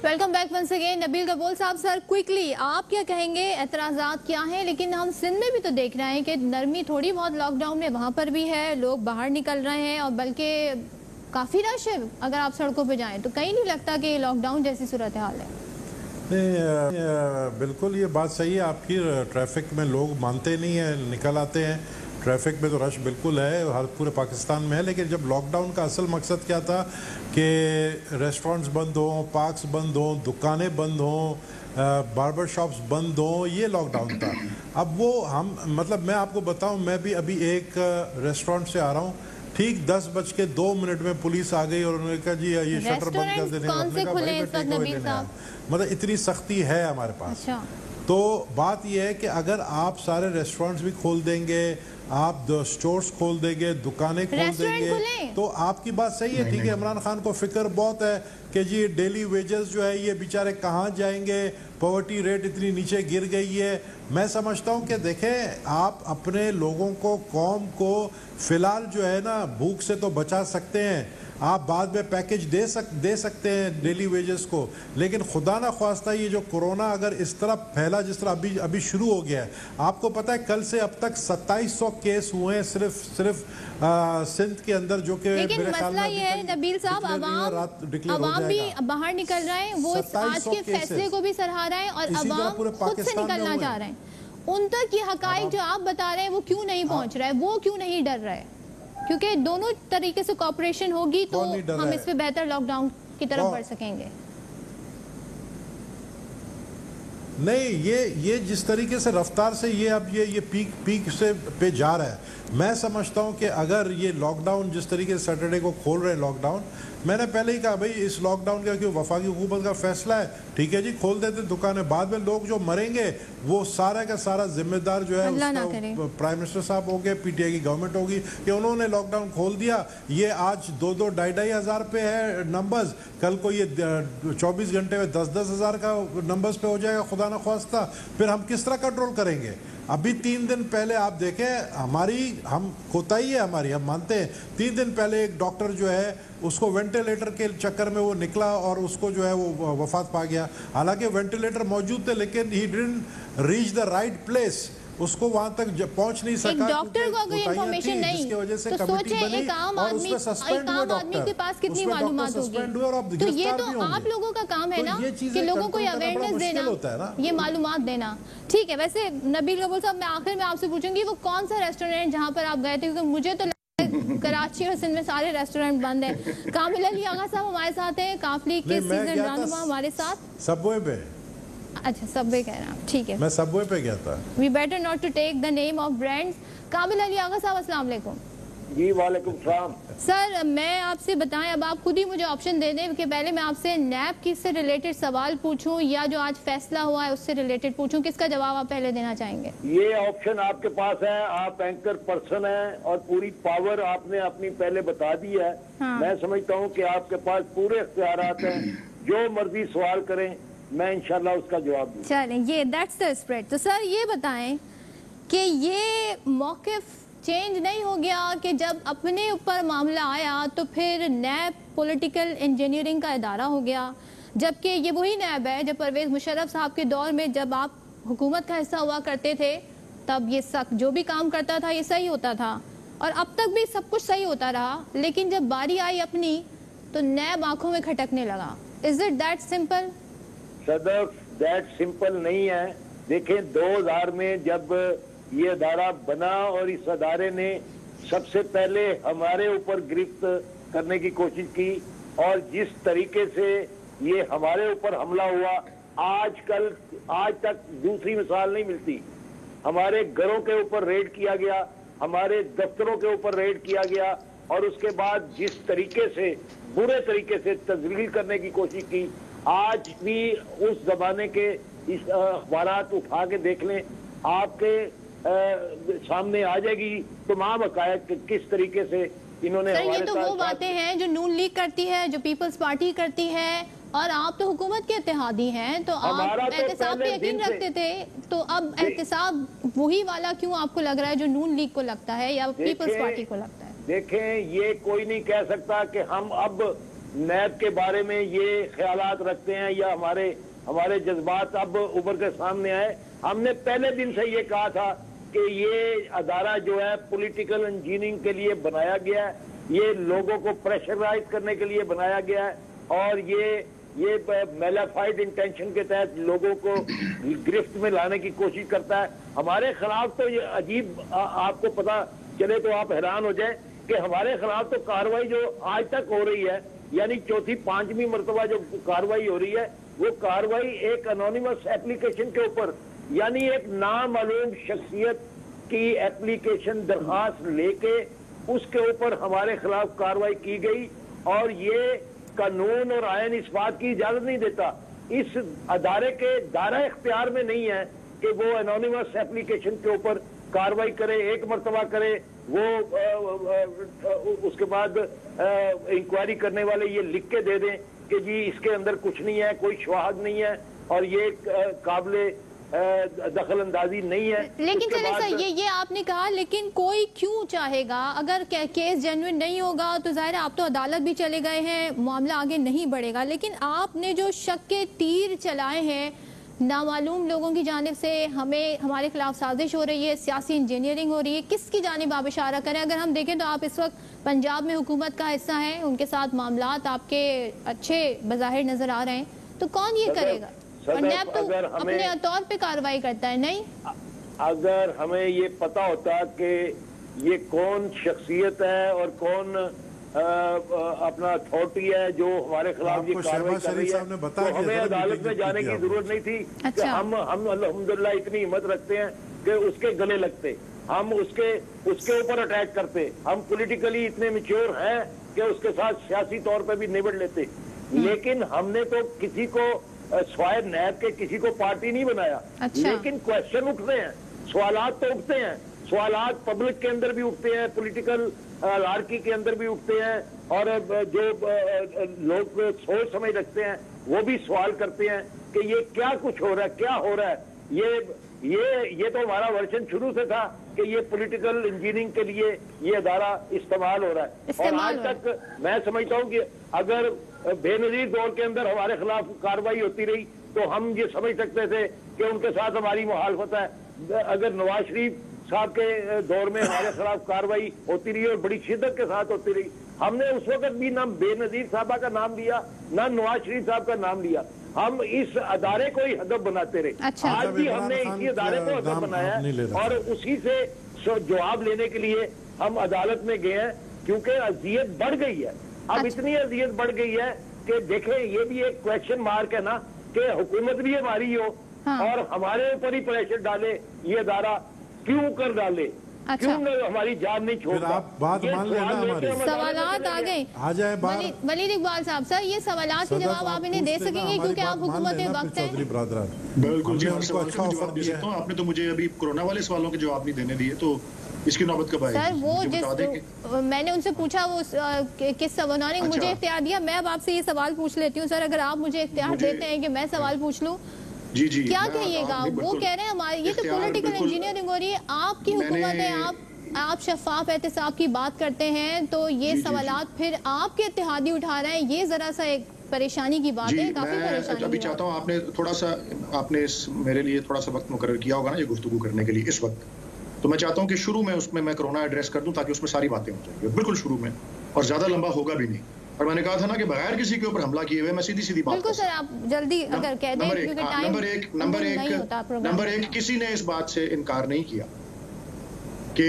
Speaker 1: Welcome back once again. Nabeel Gabol साहब, सर क्विकली आप क्या कहेंगे, एतराज़ात क्या हैं? लेकिन हम सिंध में भी तो देख रहे हैं कि नरमी थोड़ी बहुत लॉकडाउन में वहाँ पर भी है, लोग बाहर निकल रहे हैं और बल्कि काफ़ी रश है, अगर आप सड़कों पे जाएं तो कहीं नहीं लगता कि लॉकडाउन जैसी सूरत हाल है।
Speaker 3: नहीं, बिल्कुल ये बात सही है आपकी। ट्रैफिक में लोग मानते नहीं हैं, निकल आते हैं। ट्रैफिक में तो रश बिल्कुल है, हर पूरे पाकिस्तान में है। लेकिन जब लॉकडाउन का असल मकसद क्या था कि रेस्टोरेंट्स बंद हों, पार्क्स बंद हों, दुकानें बंद हों, बार्बर शॉप्स बंद हों, ये लॉकडाउन था। अब वो हम मतलब मैं आपको बताऊं, मैं भी अभी एक रेस्टोरेंट से आ रहा हूँ, ठीक 10:02 में पुलिस आ गई और उन्होंने कहा जी ये शटर बंद कर देने। मतलब इतनी सख्ती है हमारे पास।
Speaker 1: अच्छा।
Speaker 3: तो बात यह है कि अगर आप सारे रेस्टोरेंट्स भी खोल देंगे, आप स्टोर्स खोल देंगे, दुकानें खोल देंगे, तो आपकी बात सही है। ठीक है, इमरान खान को फिक्र बहुत है कि जी डेली वेजेस जो है ये बेचारे कहाँ जाएंगे, पॉवर्टी रेट इतनी नीचे गिर गई है। मैं समझता हूँ कि देखें, आप अपने लोगों को, कौम को फिलहाल जो है ना भूख से तो बचा सकते हैं, आप बाद में पैकेज दे सकते हैं डेली वेजेस को, लेकिन खुदा ना ख्वास्ता ये जो कोरोना अगर इस तरह फैला जिस तरह अभी शुरू हो गया है। आपको पता है कल से अब तक 2700 केस हुए हैं सिर्फ सिंध के अंदर, जो कि
Speaker 1: लेकिन मसला ये है नबील साहब, अवाम भी बाहर निकल रहे हैं, वो इस आज के फैसले को भी सराहा रहे हैं और अवाम खुद से निकलना चाह रहे हैं। उन तक ये हकाइक जो आप बता रहे हैं वो क्यों नहीं पहुंच रहा है, वो क्यों नहीं डर रहे हैं? क्योंकि दोनों तरीके से कोऑपरेशन होगी तो हम इस पे बेहतर लॉकडाउन की तरफ बढ़ सकेंगे।
Speaker 3: नहीं, ये जिस तरीके से रफ्तार से ये अब ये पीक से पे जा रहा है, मैं समझता हूं कि अगर ये लॉकडाउन जिस तरीके से सैटरडे को खोल रहे हैं लॉकडाउन, मैंने पहले ही कहा भाई इस लॉकडाउन का क्यों वफाकी हुकूमत का फैसला है, ठीक है जी खोल देते दुकानें, बाद में लोग जो मरेंगे वो सारा का सारा जिम्मेदार जो है प्राइम मिनिस्टर साहब होंगे, पीटीआई की गवर्नमेंट होगी कि उन्होंने लॉकडाउन खोल दिया। ये आज 2-2, 2,500 हज़ार पे है नंबर्स, कल को ये 24 घंटे में 10-10 हज़ार का नंबर्स पे हो जाएगा खुदा न ख्वास्ता, फिर हम किस तरह कंट्रोल करेंगे? अभी 3 दिन पहले आप देखें, हम कोताही है हमारी, हम मानते हैं। 3 दिन पहले एक डॉक्टर जो है उसको वेंटिलेटर के चक्कर में वो निकला और उसको जो है वो वफात पा गया। हालांकि वेंटिलेटर मौजूद थे लेकिन he didn't reach the right place, उसको वहां तक पहुंच नहीं सका।
Speaker 1: एक डॉक्टर को अगर इंफॉर्मेशन नहीं तो सोचे एक आम आदमी के पास कितनी मालूमात होगी। तो ये तो आप लोगों का काम है ना कि लोगों को अवेयरनेस देना, ये मालूमात देना। ठीक है, वैसे नबील कबूल साहब, मैं आखिर में आपसे पूछूंगी वो कौन सा रेस्टोरेंट जहाँ पर आप गए थे, क्योंकि मुझे तो कराची और सिंध में सारे रेस्टोरेंट बंद हैं। कामिल अली आगा साहब हमारे साथ हैं, काफली के सीजन रहनुमा हमारे साथ।
Speaker 3: सबवे पे,
Speaker 1: अच्छा सबवे कह रहे हैं, ठीक है,
Speaker 3: मैं सबवे पे गया था।
Speaker 1: We better not to take the name of brands. Kamil Ali Agha साहब अस्सलाम वालेकुम।
Speaker 6: जी वालेकुम सलाम।
Speaker 1: सर मैं आपसे बताएं, अब आप खुद ही मुझे ऑप्शन दे दें कि पहले मैं आपसे नैब की से रिलेटेड सवाल पूछूं या जो आज फैसला हुआ है उससे रिलेटेड पूछूं, किसका जवाब आप पहले देना चाहेंगे?
Speaker 6: ये ऑप्शन आपके पास है, आप एंकर पर्सन हैं और पूरी पावर आपने अपनी पहले बता दी है। हाँ। मैं समझता हूँ कि आपके पास पूरे इख्तियारात हैं, जो मर्जी सवाल करें मैं इंशाल्लाह उसका जवाब दूं।
Speaker 1: चलें, ये दैट्स द स्प्रेड। तो सर ये बताएं कि ये मौक़िफ़ चेंज नहीं हो गया कि जब अपने ऊपर मामला आया तो फिर नैब पॉलिटिकल इंजीनियरिंग का इदारा हो गया, जबकि ये वही नैब है जब परवेज़ मुशर्रफ साहब के दौर में जब आप हुकूमत का हिस्सा हुआ करते थे तब ये जो भी काम करता था ये सही होता था और अब तक भी सब कुछ सही होता रहा, लेकिन जब बारी आई अपनी तो नैब आंखों में खटकने लगा। Is it that simple?
Speaker 6: सदर दैट सिंपल नहीं है। देखें 2000 में जब ये अदारा बना और इस अदारे ने सबसे पहले हमारे ऊपर गिरफ्त करने की कोशिश की और जिस तरीके से ये हमारे ऊपर हमला हुआ, आज तक दूसरी मिसाल नहीं मिलती। हमारे घरों के ऊपर रेड किया गया, हमारे दफ्तरों के ऊपर रेड किया गया और उसके बाद जिस तरीके से बुरे तरीके से तजलील करने की कोशिश की, आज भी उस जमाने के इस अखबारात उठा के देख लें, आपके सामने आ जाएगी तमाम हकायत किस तरीके से इन्होंने।
Speaker 1: सर ये तो वो बातें हैं जो नून लीग करती है, जो पीपल्स पार्टी करती है, और आप तो हुकूमत के इत्तेहादी हैं, तो आप एहतिसाब पे यकीन रखते थे, तो अब एहतिसाब वही वाला क्यों आपको लग रहा है जो नून लीग को लगता है या पीपल्स पार्टी को लगता है?
Speaker 6: देखें, ये कोई नहीं कह सकता कि हम अब नैब के बारे में ये ख्यालात रखते हैं या हमारे जज्बात अब उभर के सामने आए। हमने पहले दिन से ये कहा था कि ये अदारा जो है पॉलिटिकल इंजीनियरिंग के लिए बनाया गया है ये लोगों को प्रेशराइज करने के लिए बनाया गया है और ये मेलाफाइड इंटेंशन के तहत लोगों को गिरफ्त में लाने की कोशिश करता है। हमारे खिलाफ तो ये अजीब, आपको पता चले तो आप हैरान हो जाए कि हमारे खिलाफ तो कार्रवाई जो आज तक हो रही है, यानी चौथी पांचवी मरतबा जो कार्रवाई हो रही है, वो कार्रवाई एक अनोनिमस एप्लीकेशन के ऊपर, यानी एक नामालूम शख्सियत की एप्लीकेशन दरखास्त लेके उसके ऊपर हमारे खिलाफ कार्रवाई की गई। और ये कानून और आयन इस बात की इजाजत नहीं देता, इस अदारे के दायरा इख्तियार में नहीं है कि वो एनोनिमस एप्लीकेशन के ऊपर कार्रवाई करे, एक मरतबा करे, वो उसके बाद इंक्वायरी करने वाले ये लिख के दे दें कि जी इसके अंदर कुछ नहीं है, कोई शवाहद नहीं है और ये काबिले दखल अंदाजी नहीं है।
Speaker 1: लेकिन चले सर, ये आपने कहा, लेकिन कोई क्यों चाहेगा? अगर केस जेन्युइन नहीं होगा तो जाहिर है आप तो अदालत भी चले गए हैं, मामला आगे नहीं बढ़ेगा। लेकिन आपने जो शक के तीर चलाए हैं नामालूम लोगों की जानिब से, हमारे खिलाफ साजिश हो रही है, सियासी इंजीनियरिंग हो रही है, किसकी जानिब आप इशारा करें? अगर हम देखें तो आप इस वक्त पंजाब में हुकूमत का हिस्सा हैं, उनके साथ मामलात आपके अच्छे बज़ाहिर नजर आ रहे हैं, तो कौन ये करेगा? और नैब तो अपने तौर पे कार्रवाई करता है। नहीं,
Speaker 6: अगर हमें ये पता होता कि ये कौन शख्सियत है और कौन अपना अथॉरिटी है जो हमारे खिलाफ ये कार्रवाई कर रही है, तो हमें अदालत में जाने की जरूरत नहीं थी। कि हम अल्हम्दुलिल्लाह इतनी हिम्मत रखते हैं कि उसके गले लगते, हम उसके ऊपर अटैक करते, हम पॉलिटिकली इतने मैच्योर हैं कि उसके साथ सियासी तौर पर भी निबड़ लेते। लेकिन हमने तो किसी को स्वाय नैब के किसी को पार्टी नहीं बनाया। लेकिन क्वेश्चन उठते हैं, सवालात तो उठते हैं, सवालात पब्लिक के अंदर भी उठते हैं, पॉलिटिकल लार्की के अंदर भी उठते हैं, और जो लोग सोच समझ रखते हैं वो भी सवाल करते हैं कि ये क्या कुछ हो रहा है, क्या हो रहा है। ये तो हमारा वर्षन शुरू से था कि ये पॉलिटिकल इंजीनियरिंग के लिए ये अदारा इस्तेमाल हो रहा है। और आज तक मैं समझता हूँ कि अगर बेनजीर दौर के अंदर हमारे खिलाफ कार्रवाई होती रही तो हम ये समझ सकते थे कि उनके साथ हमारी मुखालफत है। अगर नवाज शरीफ साहब के दौर में हमारे खिलाफ कार्रवाई होती रही और बड़ी शिद्दत के साथ होती रही, हमने उस वक्त भी ना बेनजीर साहबा का नाम लिया, ना नवाज शरीफ साहब का नाम लिया, हम इस अदारे को ही हदफ बनाते रहे। आज भी हमने इसी अदारे को हदफ बनाया और उसी से जवाब लेने के लिए हम अदालत में गए हैं, क्योंकि अजियत बढ़ गई है। अब इतनी अजियत बढ़ गई है कि देखें, ये भी एक क्वेश्चन मार्क है ना कि हुकूमत भी हमारी हो और हमारे ऊपर ही प्रेशर डाले, ये अदारा क्यों कर डाले, क्यों हमारी जान नहीं छोड़ता।
Speaker 3: आप बात मान लेना, हमारी
Speaker 1: सवालात आ गए,
Speaker 3: आ जाए बात।
Speaker 1: वलीद इकबाल साहब, सर ये सवालात के जवाब आप इन्हें दे सकेंगे क्योंकि आप हुकूमत में वक्त हैं।
Speaker 4: बिल्कुल जी, उनको अच्छा ऑफर दे सकता हूं। आपने तो मुझे अभी कोरोना वाले सवालों के जवाब नहीं देने दिए, तो इसकी नौबत कब आएगी?
Speaker 1: सर वो जिस मैंने उनसे पूछा वो किस उन्होंने मुझे इख्तियार दिया, मैं अब आपसे ये सवाल पूछ लेती हूँ। सर अगर आप मुझे इख्तियार देते हैं कि मैं सवाल पूछ लूँ,
Speaker 4: जी जी,
Speaker 1: क्या कहिएगा? वो कह रहे हैं हमारी ये तो पॉलिटिकल इंजीनियरिंग हो रही है, आपकी हुकूमत है, आप शफाफ एहतसाब की बात करते हैं, तो ये सवालात फिर आपके इत्तेहादी उठा रहे हैं, ये जरा सा एक परेशानी की बात है, काफी परेशानी।
Speaker 4: अभी चाहता हूँ आपने थोड़ा सा मेरे लिए थोड़ा सा वक्त मुकर्रर किया होगा ना ये गुफ्तगू करने के लिए इस वक्त, तो मैं चाहता हूँ कि शुरू में उसमें मैं कोरोना एड्रेस कर दूं ताकि उसमें सारी बातें हो जाएंगी, बिल्कुल शुरू में, और ज्यादा लंबा होगा भी नहीं। और मैंने कहा था ना कि बगैर किसी के ऊपर हमला किए हुए मैं सीधी बात।
Speaker 1: बिल्कुल सर, आप जल्दी अगर कह दें क्योंकि टाइम
Speaker 4: नंबर एक किसी ने इस बात से इनकार नहीं किया कि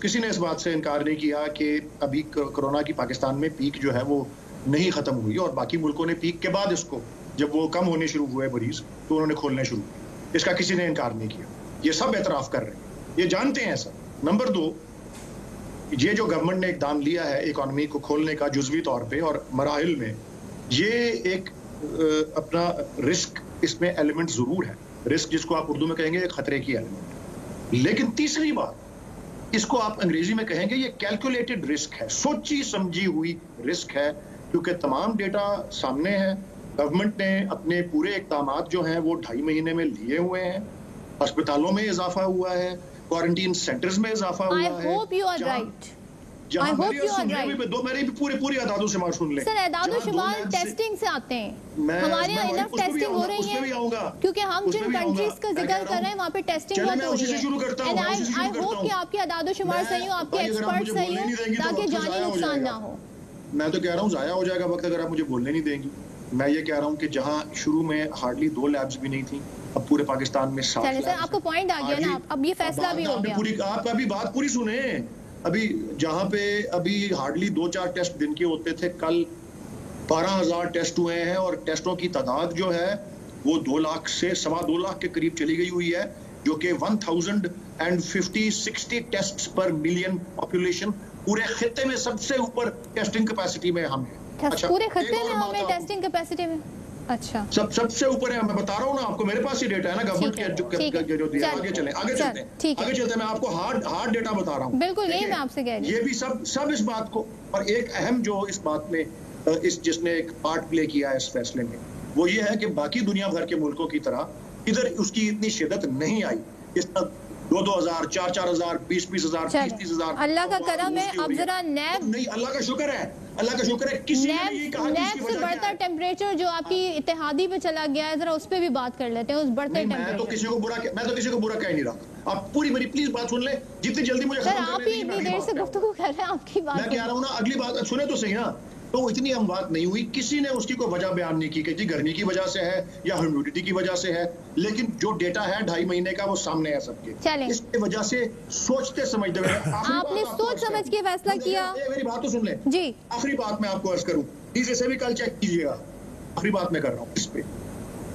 Speaker 4: किसी ने इस बात से इनकार नहीं किया कि अभी कोरोना की पाकिस्तान में पीक जो है वो नहीं खत्म हुई, और बाकी मुल्कों ने पीक के बाद इसको जब वो कम होने शुरू हुए मरीज तो उन्होंने खोलने शुरू किया, इसका किसी ने इनकार नहीं किया, ये सब एतराफ कर रहे हैं, ये जानते हैं सब। नंबर 2, ये जो गवर्नमेंट ने इकदाम लिया है इकोनॉमी को खोलने का जुज़वी तौर पे और मराहिल में, ये एक अपना रिस्क इसमें एलिमेंट जरूर है, रिस्क जिसको आप उर्दू में कहेंगे एक खतरे की एलिमेंट। लेकिन तीसरी बात, इसको आप अंग्रेजी में कहेंगे ये कैलकुलेटेड रिस्क है, सोची समझी हुई रिस्क है, क्योंकि तमाम डेटा सामने है। गवर्नमेंट ने अपने पूरे इक़दामात जो हैं वो 2.5 महीने में लिए हुए हैं, अस्पतालों में इजाफा हुआ है, क्वारंटीन सेंटर्स में इजाफा हुआ है। जहां
Speaker 1: hope you are right.
Speaker 4: मेरी भी पूरी अदादो शुमार सुन ले
Speaker 1: सर। अदादो शुमार टेस्टिंग से आते हैं, हमारे यहाँ इनफ टेस्टिंग हो रही है, क्योंकि हम जिन कंट्रीज का जिक्र कर रहे हैं वहाँ पे टेस्टिंग बहुत हो रही है। एंड आई होप कि आपकी अदादो शुमार सही हो, आपके एक्सपर्ट सही हो, ताकि जानी नुकसान ना हो।
Speaker 4: मैं तो कह रहा हूँ जाया हो जाएगा वक्त अगर आप मुझे बोलने नहीं देंगी। मैं ये कह रहा हूँ कि जहाँ शुरू में हार्डली 2 लैब्स भी नहीं थी, अब पूरे पाकिस्तान में 7
Speaker 1: चलिए सर, आपको पॉइंट आ गया ना, अब ये फैसला भी हो गया।
Speaker 4: आप अभी बात पूरी सुने। अभी जहाँ पे अभी हार्डली 2-4 टेस्ट दिन के होते थे, कल 12,000 टेस्ट हुए हैं और टेस्टों की तादाद जो है वो 2 लाख से 2.25 लाख के करीब चली गई हुई है, जो कि 1050-60 टेस्ट पर मिलियन पॉपुलेशन पूरे खित्ते में सबसे ऊपर टेस्टिंग कैपेसिटी में हम हैं।
Speaker 1: अच्छा, पूरे खित्ते में हमें टेस्टिंग कैपेसिटी में अच्छा
Speaker 4: सबसे ऊपर है। मैं बता रहा हूँ ना आपको, मेरे पास ही डेटा है ना गवर्नमेंट के जो दिया। आगे चलते मैं आपको हार्ड डेटा बता रहा हूँ।
Speaker 1: बिल्कुल, यही मैं आपसे कह रही हूँ।
Speaker 4: ये भी सब इस बात को, और एक अहम जो इस बात में जिसने एक पार्ट प्ले किया है इस फैसले में, वो ये है कि बाकी दुनिया भर के मुल्कों की तरह इधर उसकी इतनी शिद्दत नहीं आई। इस 2,000, 4,000, 20,000, 30,000
Speaker 1: अल्लाह का करम है। अब जरा नैब
Speaker 4: नहीं, अल्लाह का शुक्र है, अल्लाह का शुक्र है। किसी ने ये कहा कि
Speaker 1: नैब से बढ़ता टेम्परेचर जो आपकी इत्तेहादी पे चला गया है, जरा उस पे भी बात कर लेते हैं, उस बढ़ते टेम्परेचर।
Speaker 4: मैं तो किसी को बुरा कह नहीं रहा। आप पूरी मेरी प्लीज बात सुन ले, जितनी जल्दी मुझे
Speaker 1: सर आप ही इतनी देर से गुफ्तगू कर रहे हैं, आपकी बात
Speaker 4: मैं कह रहा हूँ ना, अगली बात सुने तो सही ना। तो इतनी हम बात नहीं हुई, किसी ने उसकी कोई वजह बयान नहीं की कि जी गर्मी की वजह से है या ह्यूमिडिटी की वजह से है, लेकिन जो डेटा है 2.5 महीने का वो सामने है सबके। इसकी वजह से सोचते समझते हुए
Speaker 1: आपने सोच समझ के फैसला किया।
Speaker 4: मेरी बात तो सुन ले
Speaker 1: जी।
Speaker 4: आखिरी बात मैं आपको अर्ज करूं, इसे भी कल चेक कीजिएगा। आखिरी बात मैं कर रहा हूँ इस पे,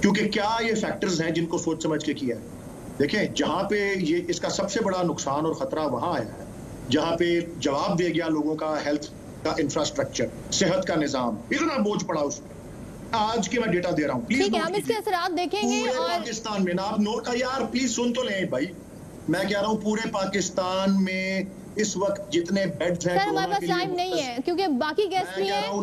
Speaker 4: क्योंकि क्या ये फैक्टर्स हैं जिनको सोच समझ के किया है। देखें, जहां पे ये इसका सबसे बड़ा नुकसान और खतरा वहां आया है जहां पे जवाब दे गया लोगों का हेल्थ का इंफ्रास्ट्रक्चर, सेहत का निजाम, इतना बोझ पड़ा उसमें। आज के मैं डेटा दे रहा हूँ,
Speaker 1: ठीक है, हम इसके असरात देखेंगे। और
Speaker 4: पाकिस्तान में ना आप नोट यार प्लीज सुन तो लें भाई, मैं कह रहा हूँ पूरे पाकिस्तान में इस वक्त जितने बेड्स हैं,
Speaker 1: सर हमारे पास टाइम नहीं है क्योंकि बाकी गेस्ट भी हैं, वो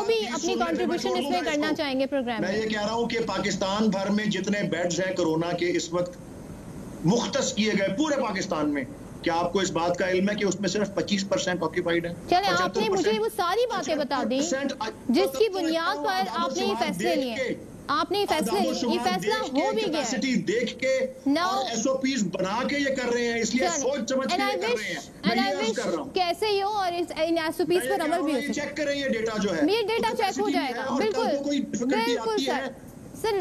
Speaker 1: भी अपनी कंट्रीब्यूशन इसमें करना चाहेंगे प्रोग्राम में।
Speaker 4: मैं ये कह रहा हूँ कि पाकिस्तान भर में जितने बेड्स हैं कोरोना के इस वक्त मुख्तस किए गए पूरे पाकिस्तान में, क्या आपको इस बात का इल्म है कि उसमें सिर्फ 25% ऑक्यूपाइड है?
Speaker 1: चले आपने मुझे वो सारी बातें बता दी जिसकी बुनियाद पर आपने ये फैसले लिए। आपने ये फैसला हो भी गया है।
Speaker 4: देख के और SOPs बना के ये कर रहे हैं, इसलिए सोच समझ के कर रहे हैं। मैं ये कर रहा हूं
Speaker 1: कैसे ही हो और इन SOPs पर अमल भी हो।
Speaker 4: चेक करें ये डेटा जो है,
Speaker 1: ये डेटा चेक हो जाएगा। बिल्कुल बिल्कुल सर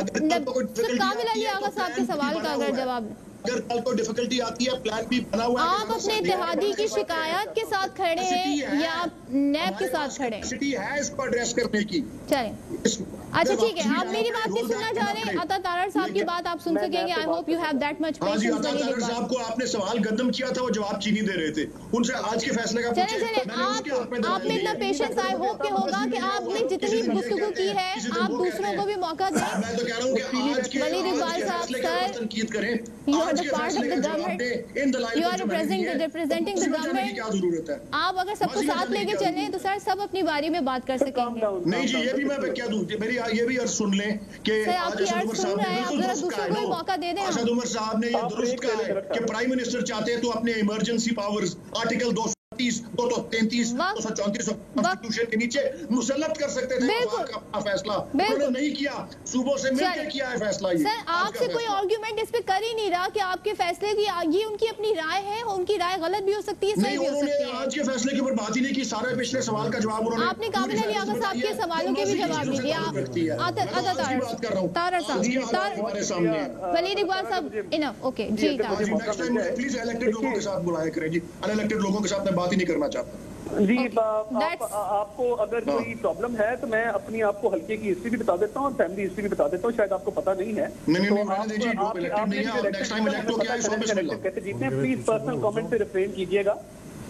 Speaker 1: कामिल अली आगा साहब के सवाल का अगर जवाब,
Speaker 4: अगर कल को डिफिकल्टी आती है, प्लान भी बना हुआ है।
Speaker 1: आप अपने इत्तेहादी की शिकायत के साथ खड़े हैं या नैब के साथ खड़े
Speaker 4: हैं इसको एड्रेस करने की?
Speaker 1: चलें, अच्छा ठीक है, आप मेरी बात नहीं सुनना चाह रहे हैं। अता तारड़ साहब की बात आप सुन सकेंगे। I hope you have that much patience.
Speaker 4: अता तारड़ साहब को आपने सवाल गद्दम किया था, वो जवाब चीनी दे रहे थे, उनसे आज के फैसले का पूछे।
Speaker 1: आप में इतना पेशेंस आई होप के होगा कि आपने जितनी गुफ्तगू की है आप दूसरों को भी मौका दें।
Speaker 4: मैं तो कह रहा हूं कि आज के
Speaker 1: वलीद इकबाल साहब सर,
Speaker 4: तनकीद करें,
Speaker 1: you are the part of the government, you are representing the government.
Speaker 4: क्या जरूरत है?
Speaker 1: आप अगर सबको साथ लेके चलें तो सर सब अपनी बारी में बात कर सकेंगे।
Speaker 4: नहीं जी, ये भी मैं क्या दूं, मेरी ये भी अर्ज सुन लें कि
Speaker 1: आज असद उमर साहब ने मौका दे दें।
Speaker 4: असद उमर साहब ने ये दुरुस्त कहा है कि प्राइम मिनिस्टर चाहते हैं तो अपने इमरजेंसी पावर्स आर्टिकल 230, 233, 234 कॉन्स्टिट्यूशन के नीचे मुसल्लत कर सकते थे। अपना फैसला उन्होंने नहीं किया, सूबों से मिलकर किया है फैसला। ये
Speaker 1: सर आपसे कोई आर्गुमेंट इस पे कर ही नहीं रहा कि आपके फैसले की ये उनकी अपनी राय है, उनकी राय गलत भी हो सकती है, सही भी हो सकती है।
Speaker 4: आज के फैसले के ऊपर बात ही नहीं की, सारे पिछले सवाल का जवाब उन्होंने।
Speaker 1: आपने कामिल अली आगा साहब के सवालों के भी जवाब नहीं दिया। तारड़ साहब, वलीद इकबाल साहब, इनफ, ओके जी।
Speaker 4: प्लीज इलेक्टेड लोगों के साथ बुलाया करें जी, अनइलेक्टेड लोगों के साथ मैं बात ही नहीं करना चाहता
Speaker 5: जी। आपको अगर कोई प्रॉब्लम है तो मैं अपनी आपको हल्के की हिस्ट्री भी बता देता हूँ और फैमिली हिस्ट्री भी बता देता हूँ, शायद आपको पता नहीं है। कैसे जीतने, प्लीज पर्सनल कमेंट से रिफ्रेन कीजिएगा।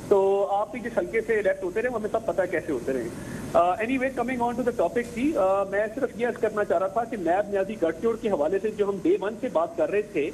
Speaker 5: तो आप भी जिस हल्के से इलेक्ट होते रहे हमें सब पता है कैसे होते रहे। Anyway, coming on to the topic जी, मैं सिर्फ ये अर्ज करना चाह रहा था कि नैब न्याजी गठजोड़ के हवाले से जो हम डे 1 से बात कर रहे थे,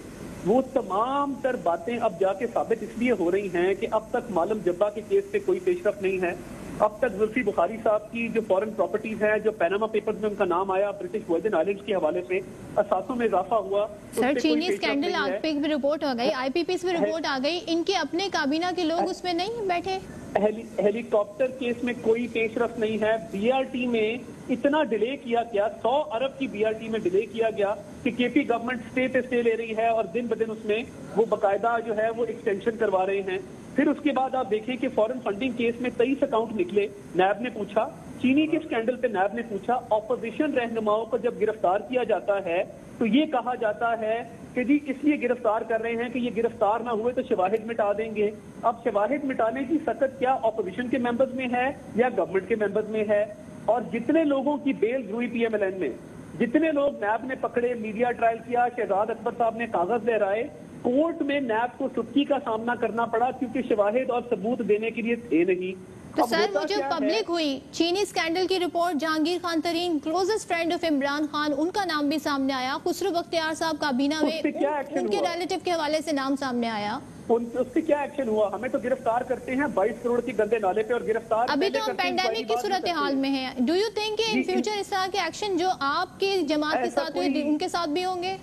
Speaker 5: वो तमाम तर बातें अब जाके साबित इसलिए हो रही हैं कि अब तक मालूम जब्बा के केस पे कोई पेशरफ नहीं है। अब तक जुल्फी बुखारी साहब की जो फॉरेन प्रॉपर्टीज हैं, जो पैनामा पेपर्स में उनका नाम आया, ब्रिटिश वर्जिन आइलैंड्स के हवाले से असासों में इजाफा हुआ।
Speaker 1: सर चीनी स्कैंडल पे भी रिपोर्ट आ गई, IPPs पे रिपोर्ट आ गई, इनके अपने काबीना के लोग उसमें नहीं बैठे।
Speaker 5: हेलीकॉप्टर केस में कोई पेशरफ नहीं है। बीआरटी में इतना डिले किया गया, 100 अरब की बीआरटी में डिले किया गया कि केपी गवर्नमेंट स्टे पे स्टे ले रही है और दिन ब दिन उसमें वो बकायदा जो है वो एक्सटेंशन करवा रहे हैं। फिर उसके बाद आप देखें कि फॉरेन फंडिंग केस में 23 अकाउंट निकले। नैब ने पूछा, चीनी के स्कैंडल पे नैब ने पूछा, ऑपोजिशन रहनुमाओं को जब गिरफ्तार किया जाता है तो ये कहा जाता है कि जी इसलिए गिरफ्तार कर रहे हैं कि ये गिरफ्तार ना हुए तो शवाहिद मिटा देंगे। अब शवाहिद मिटाने की सकत क्या ऑपोजिशन के मेंबर्स में है या गवर्नमेंट के मेंबर्स में है? और जितने लोगों की बेल हुई पीएमएलएन में, जितने लोग नैब ने पकड़े, मीडिया ट्रायल किया, शहजाद अकबर साहब ने कागज लहराए, कोर्ट में नैब को सुर्खी का सामना करना पड़ा क्योंकि शवाहिद और सबूत देने के लिए थे नहीं।
Speaker 1: तो सर वो जो पब्लिक हुई चीनी स्कैंडल की report, Jahangir Khan Tareen closest friend of Imran Khan, उनका नाम भी सामने आया। खुसरो बख्तियार साहब काबीना में उनके रिलेटिव के हवाले से नाम सामने आया।
Speaker 5: उससे क्या एक्शन हुआ? हमें तो गिरफ्तार करते हैं 22 करोड़ की गंदे नाले पे और गिरफ्तार
Speaker 1: अभी तो हम पेंडेमिक की सूरत हाल में है। Do you think in future इस तरह के एक्शन जो आपकी जमात के साथ हुए उनके साथ भी होंगे?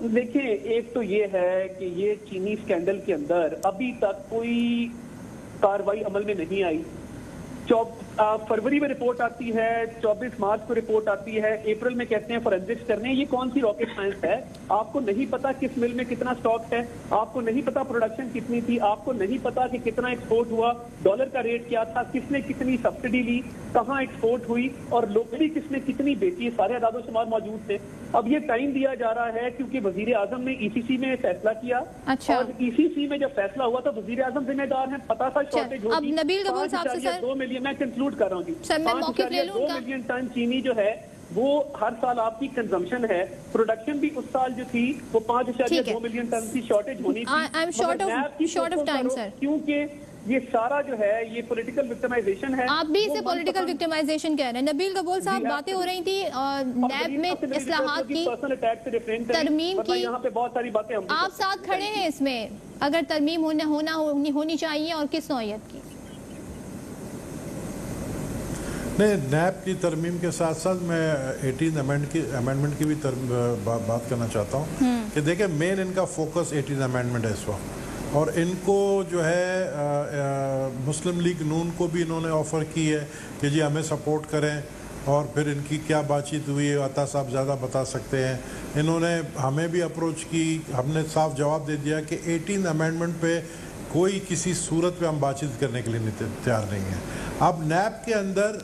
Speaker 5: देखिए, एक तो ये है कि ये चीनी स्कैंडल के अंदर अभी तक कोई कार्रवाई अमल में नहीं आई। फरवरी में रिपोर्ट आती है, 24 मार्च को रिपोर्ट आती है, अप्रैल में कहते हैं फोरेंसिक्स करने। ये कौन सी रॉकेट साइंस है? आपको नहीं पता किस मिल में कितना स्टॉक है, आपको नहीं पता प्रोडक्शन कितनी थी, आपको नहीं पता कि कितना एक्सपोर्ट हुआ, डॉलर का रेट क्या था, किसने कितनी सब्सिडी ली, कहाँ एक्सपोर्ट हुई और लोकली किसने कितनी बेची, सारे आदादो शुमार मौजूद थे। अब ये टाइम दिया जा रहा है क्योंकि वजीर आजम ने ईसीसी में फैसला किया।
Speaker 1: अच्छा।
Speaker 5: और ईसीसी में जब फैसला हुआ तो वजीर आजम जिम्मेदार है। पता था शॉर्टेज होगी।
Speaker 1: अब नबील कबूल साहब से सर
Speaker 5: 2 मिलियन, मैं कंक्लूड कर रहा हूँ जी,
Speaker 1: 5.2
Speaker 5: मिलियन टन चीनी जो है वो हर साल आपकी कंजम्पशन है। प्रोडक्शन भी उस साल जो थी वो 5.2 मिलियन टन की शॉर्टेज होनी थी।
Speaker 1: I am short of time sir,
Speaker 5: क्योंकि ये सारा जो है ये पॉलिटिकल विक्टिमाइजेशन है।
Speaker 1: आप भी इसे पॉलिटिकल विक्टिमाइजेशन कह रहे हैं। नबील कबूल साहब, बातें हो रही थी नैब में इस्लाहात की, तरमीम की,
Speaker 5: यहाँ पे बहुत सारी बातें
Speaker 1: आप साथ खड़े हैं इसमें, अगर तरमीम होनी चाहिए और किस नौयत की?
Speaker 3: नहीं, नैब की तरमीम के साथ साथ मैं 18 अमेंडमेंट की भी बात करना चाहता हूँ कि देखिए मेन इनका फोकस 18 अमेंडमेंट है इस वक्त, और इनको जो है मुस्लिम लीग नून को भी इन्होंने ऑफ़र की है कि जी हमें सपोर्ट करें, और फिर इनकी क्या बातचीत हुई है अता साहब ज़्यादा बता सकते हैं। इन्होंने हमें भी अप्रोच की, हमने साफ जवाब दे दिया कि 18 अमेंडमेंट पे कोई किसी सूरत पे हम बातचीत करने के लिए तैयार नहीं है। अब नैब के अंदर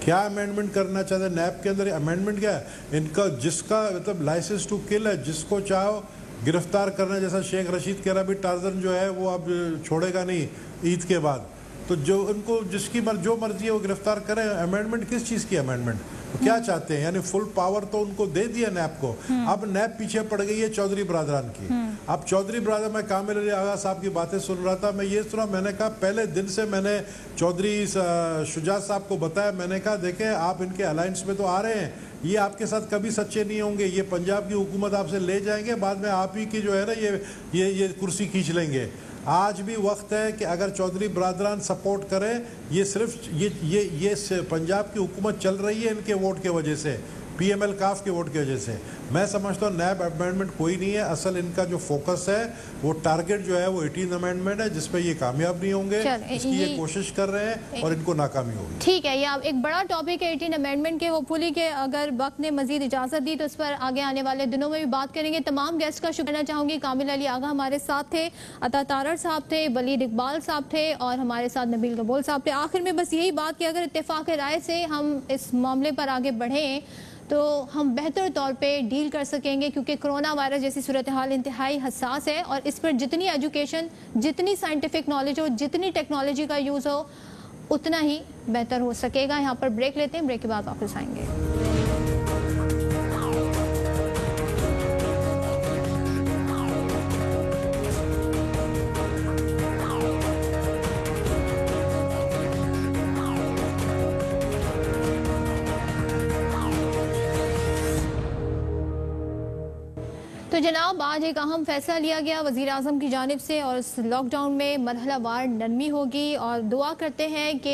Speaker 3: क्या अमेंडमेंट करना चाहते हैं? नैब के अंदर अमेंडमेंट क्या है इनका? जिसका मतलब लाइसेंस टू किल है, जिसको चाहो गिरफ्तार करना, जैसा शेख रशीद कह रहा भी टार्जन जो है वो अब छोड़ेगा नहीं ईद के बाद, तो जो उनको जिसकी जो मर्जी है वो गिरफ्तार करें। अमेंडमेंट किस चीज़ की अमेंडमेंट? तो क्या चाहते हैं? यानी फुल पावर तो उनको दे दिया नैब को। अब नैब पीछे पड़ गई है चौधरी बरादरान की। अब चौधरी बरादर, मैं कामिल अली आगा साहब की बातें सुन रहा था, मैं ये सुना, मैंने कहा पहले दिन से मैंने चौधरी शुजात साहब को बताया, मैंने कहा देखें आप इनके अलायंस में तो आ रहे हैं, ये आपके साथ कभी सच्चे नहीं होंगे, ये पंजाब की हुकूमत आपसे ले जाएंगे, बाद में आप ही की जो है ना ये कुर्सी खींच लेंगे। आज भी वक्त है कि अगर चौधरी बरादरान सपोर्ट करें, ये सिर्फ ये पंजाब की हुकूमत चल रही है इनके वोट के वजह से, पीएमएल काफ के वोट की वजह से। मैं समझता हूँ नैब अमेंडमेंट कोई नहीं है, असल इनका जो फोकस है वो टारगेट जो है वो 18 अमेंडमेंट है, जिसपे ये कामयाब नहीं होंगे, इसकी ये कोशिश कर रहे हैं और इनको नाकामी होगी।
Speaker 1: ठीक है, ये एक बड़ा टॉपिक है 18 अमेंडमेंट के, होपफुली के अगर वक्त ने मजीद इजाजत दी तो इस पर आगे आने वाले दिनों में भी बात करेंगे। तमाम गेस्ट का शुक्र करना चाहूंगी। कामिल अली आगा हमारे साथ थे, अता तारड़ साहब थे, वलीद इकबाल साहब थे और हमारे साथ नबील कबूल साहब थे। आखिर में बस यही बात कि अगर इत्तेफाक राय से हम इस मामले पर आगे बढ़ें तो हम बेहतर तौर पे डील कर सकेंगे, क्योंकि कोरोना वायरस जैसी सूरत हाल इंतहाई हसास है और इस पर जितनी एजुकेशन, जितनी साइंटिफिक नॉलेज हो, जितनी टेक्नोलॉजी का यूज़ हो, उतना ही बेहतर हो सकेगा। यहाँ पर ब्रेक लेते हैं, ब्रेक के बाद वापस आएंगे। तो जनाब, आज एक अहम फैसला लिया गया वज़ीर आज़म की जानिब से और इस लॉकडाउन में मरहलावार नरमी होगी, और दुआ करते हैं कि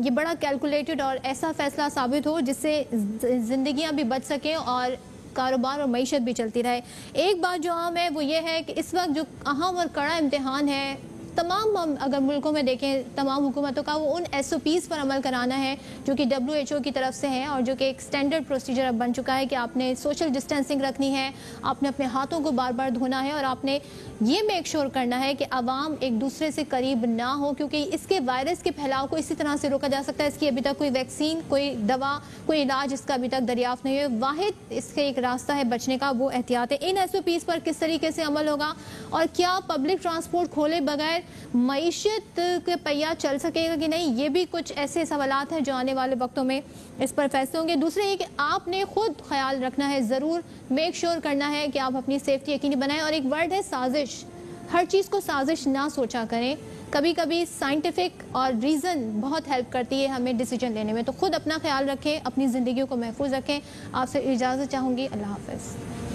Speaker 1: ये बड़ा कैलकुलेटेड और ऐसा फैसला साबित हो जिससे ज़िंदगियां भी बच सकें और कारोबार और मईशत भी चलती रहे। एक बात जो अहम है वो ये है कि इस वक्त जो अहम और कड़ा इम्तिहान है तमाम अगर मुल्कों में देखें तमाम हुकूमतों का वो उन SOPs पर अमल कराना है जो कि WHO की तरफ से है और जो कि एक स्टैंडर्ड प्रोसीजर अब बन चुका है कि आपने सोशल डिस्टेंसिंग रखनी है, आपने अपने हाथों को बार बार धोना है और आपने ये मेक श्योर करना है कि आवाम एक दूसरे से करीब ना हो, क्योंकि इसके वायरस के फैलाव को इसी तरह से रोका जा सकता है। इसकी अभी तक कोई वैक्सीन, कोई दवा, कोई इलाज इसका अभी तक दरियाफ्त नहीं है। वाहिद इसके एक रास्ता है बचने का, वो एहतियात है। इन SOPs पर किस तरीके से अमल होगा और क्या पब्लिक ट्रांसपोर्ट खोले बगैर मईशत के पहिया चल सकेगा कि नहीं, ये भी कुछ ऐसे सवालात हैं जो आने वाले वक्तों में इस पर फैसले होंगे। दूसरे ये कि आपने खुद ख्याल रखना है, ज़रूर मेक श्योर करना है कि आप अपनी सेफ्टी यकीनी बनाएं। और एक वर्ड है साजिश, हर चीज़ को साजिश ना सोचा करें, कभी कभी साइंटिफिक और रीज़न बहुत हेल्प करती है हमें डिसीजन लेने में। तो खुद अपना ख्याल रखें, अपनी ज़िंदगी को महफूज रखें। आपसे इजाज़त चाहूँगी। अल्लाह हाफ़िज़।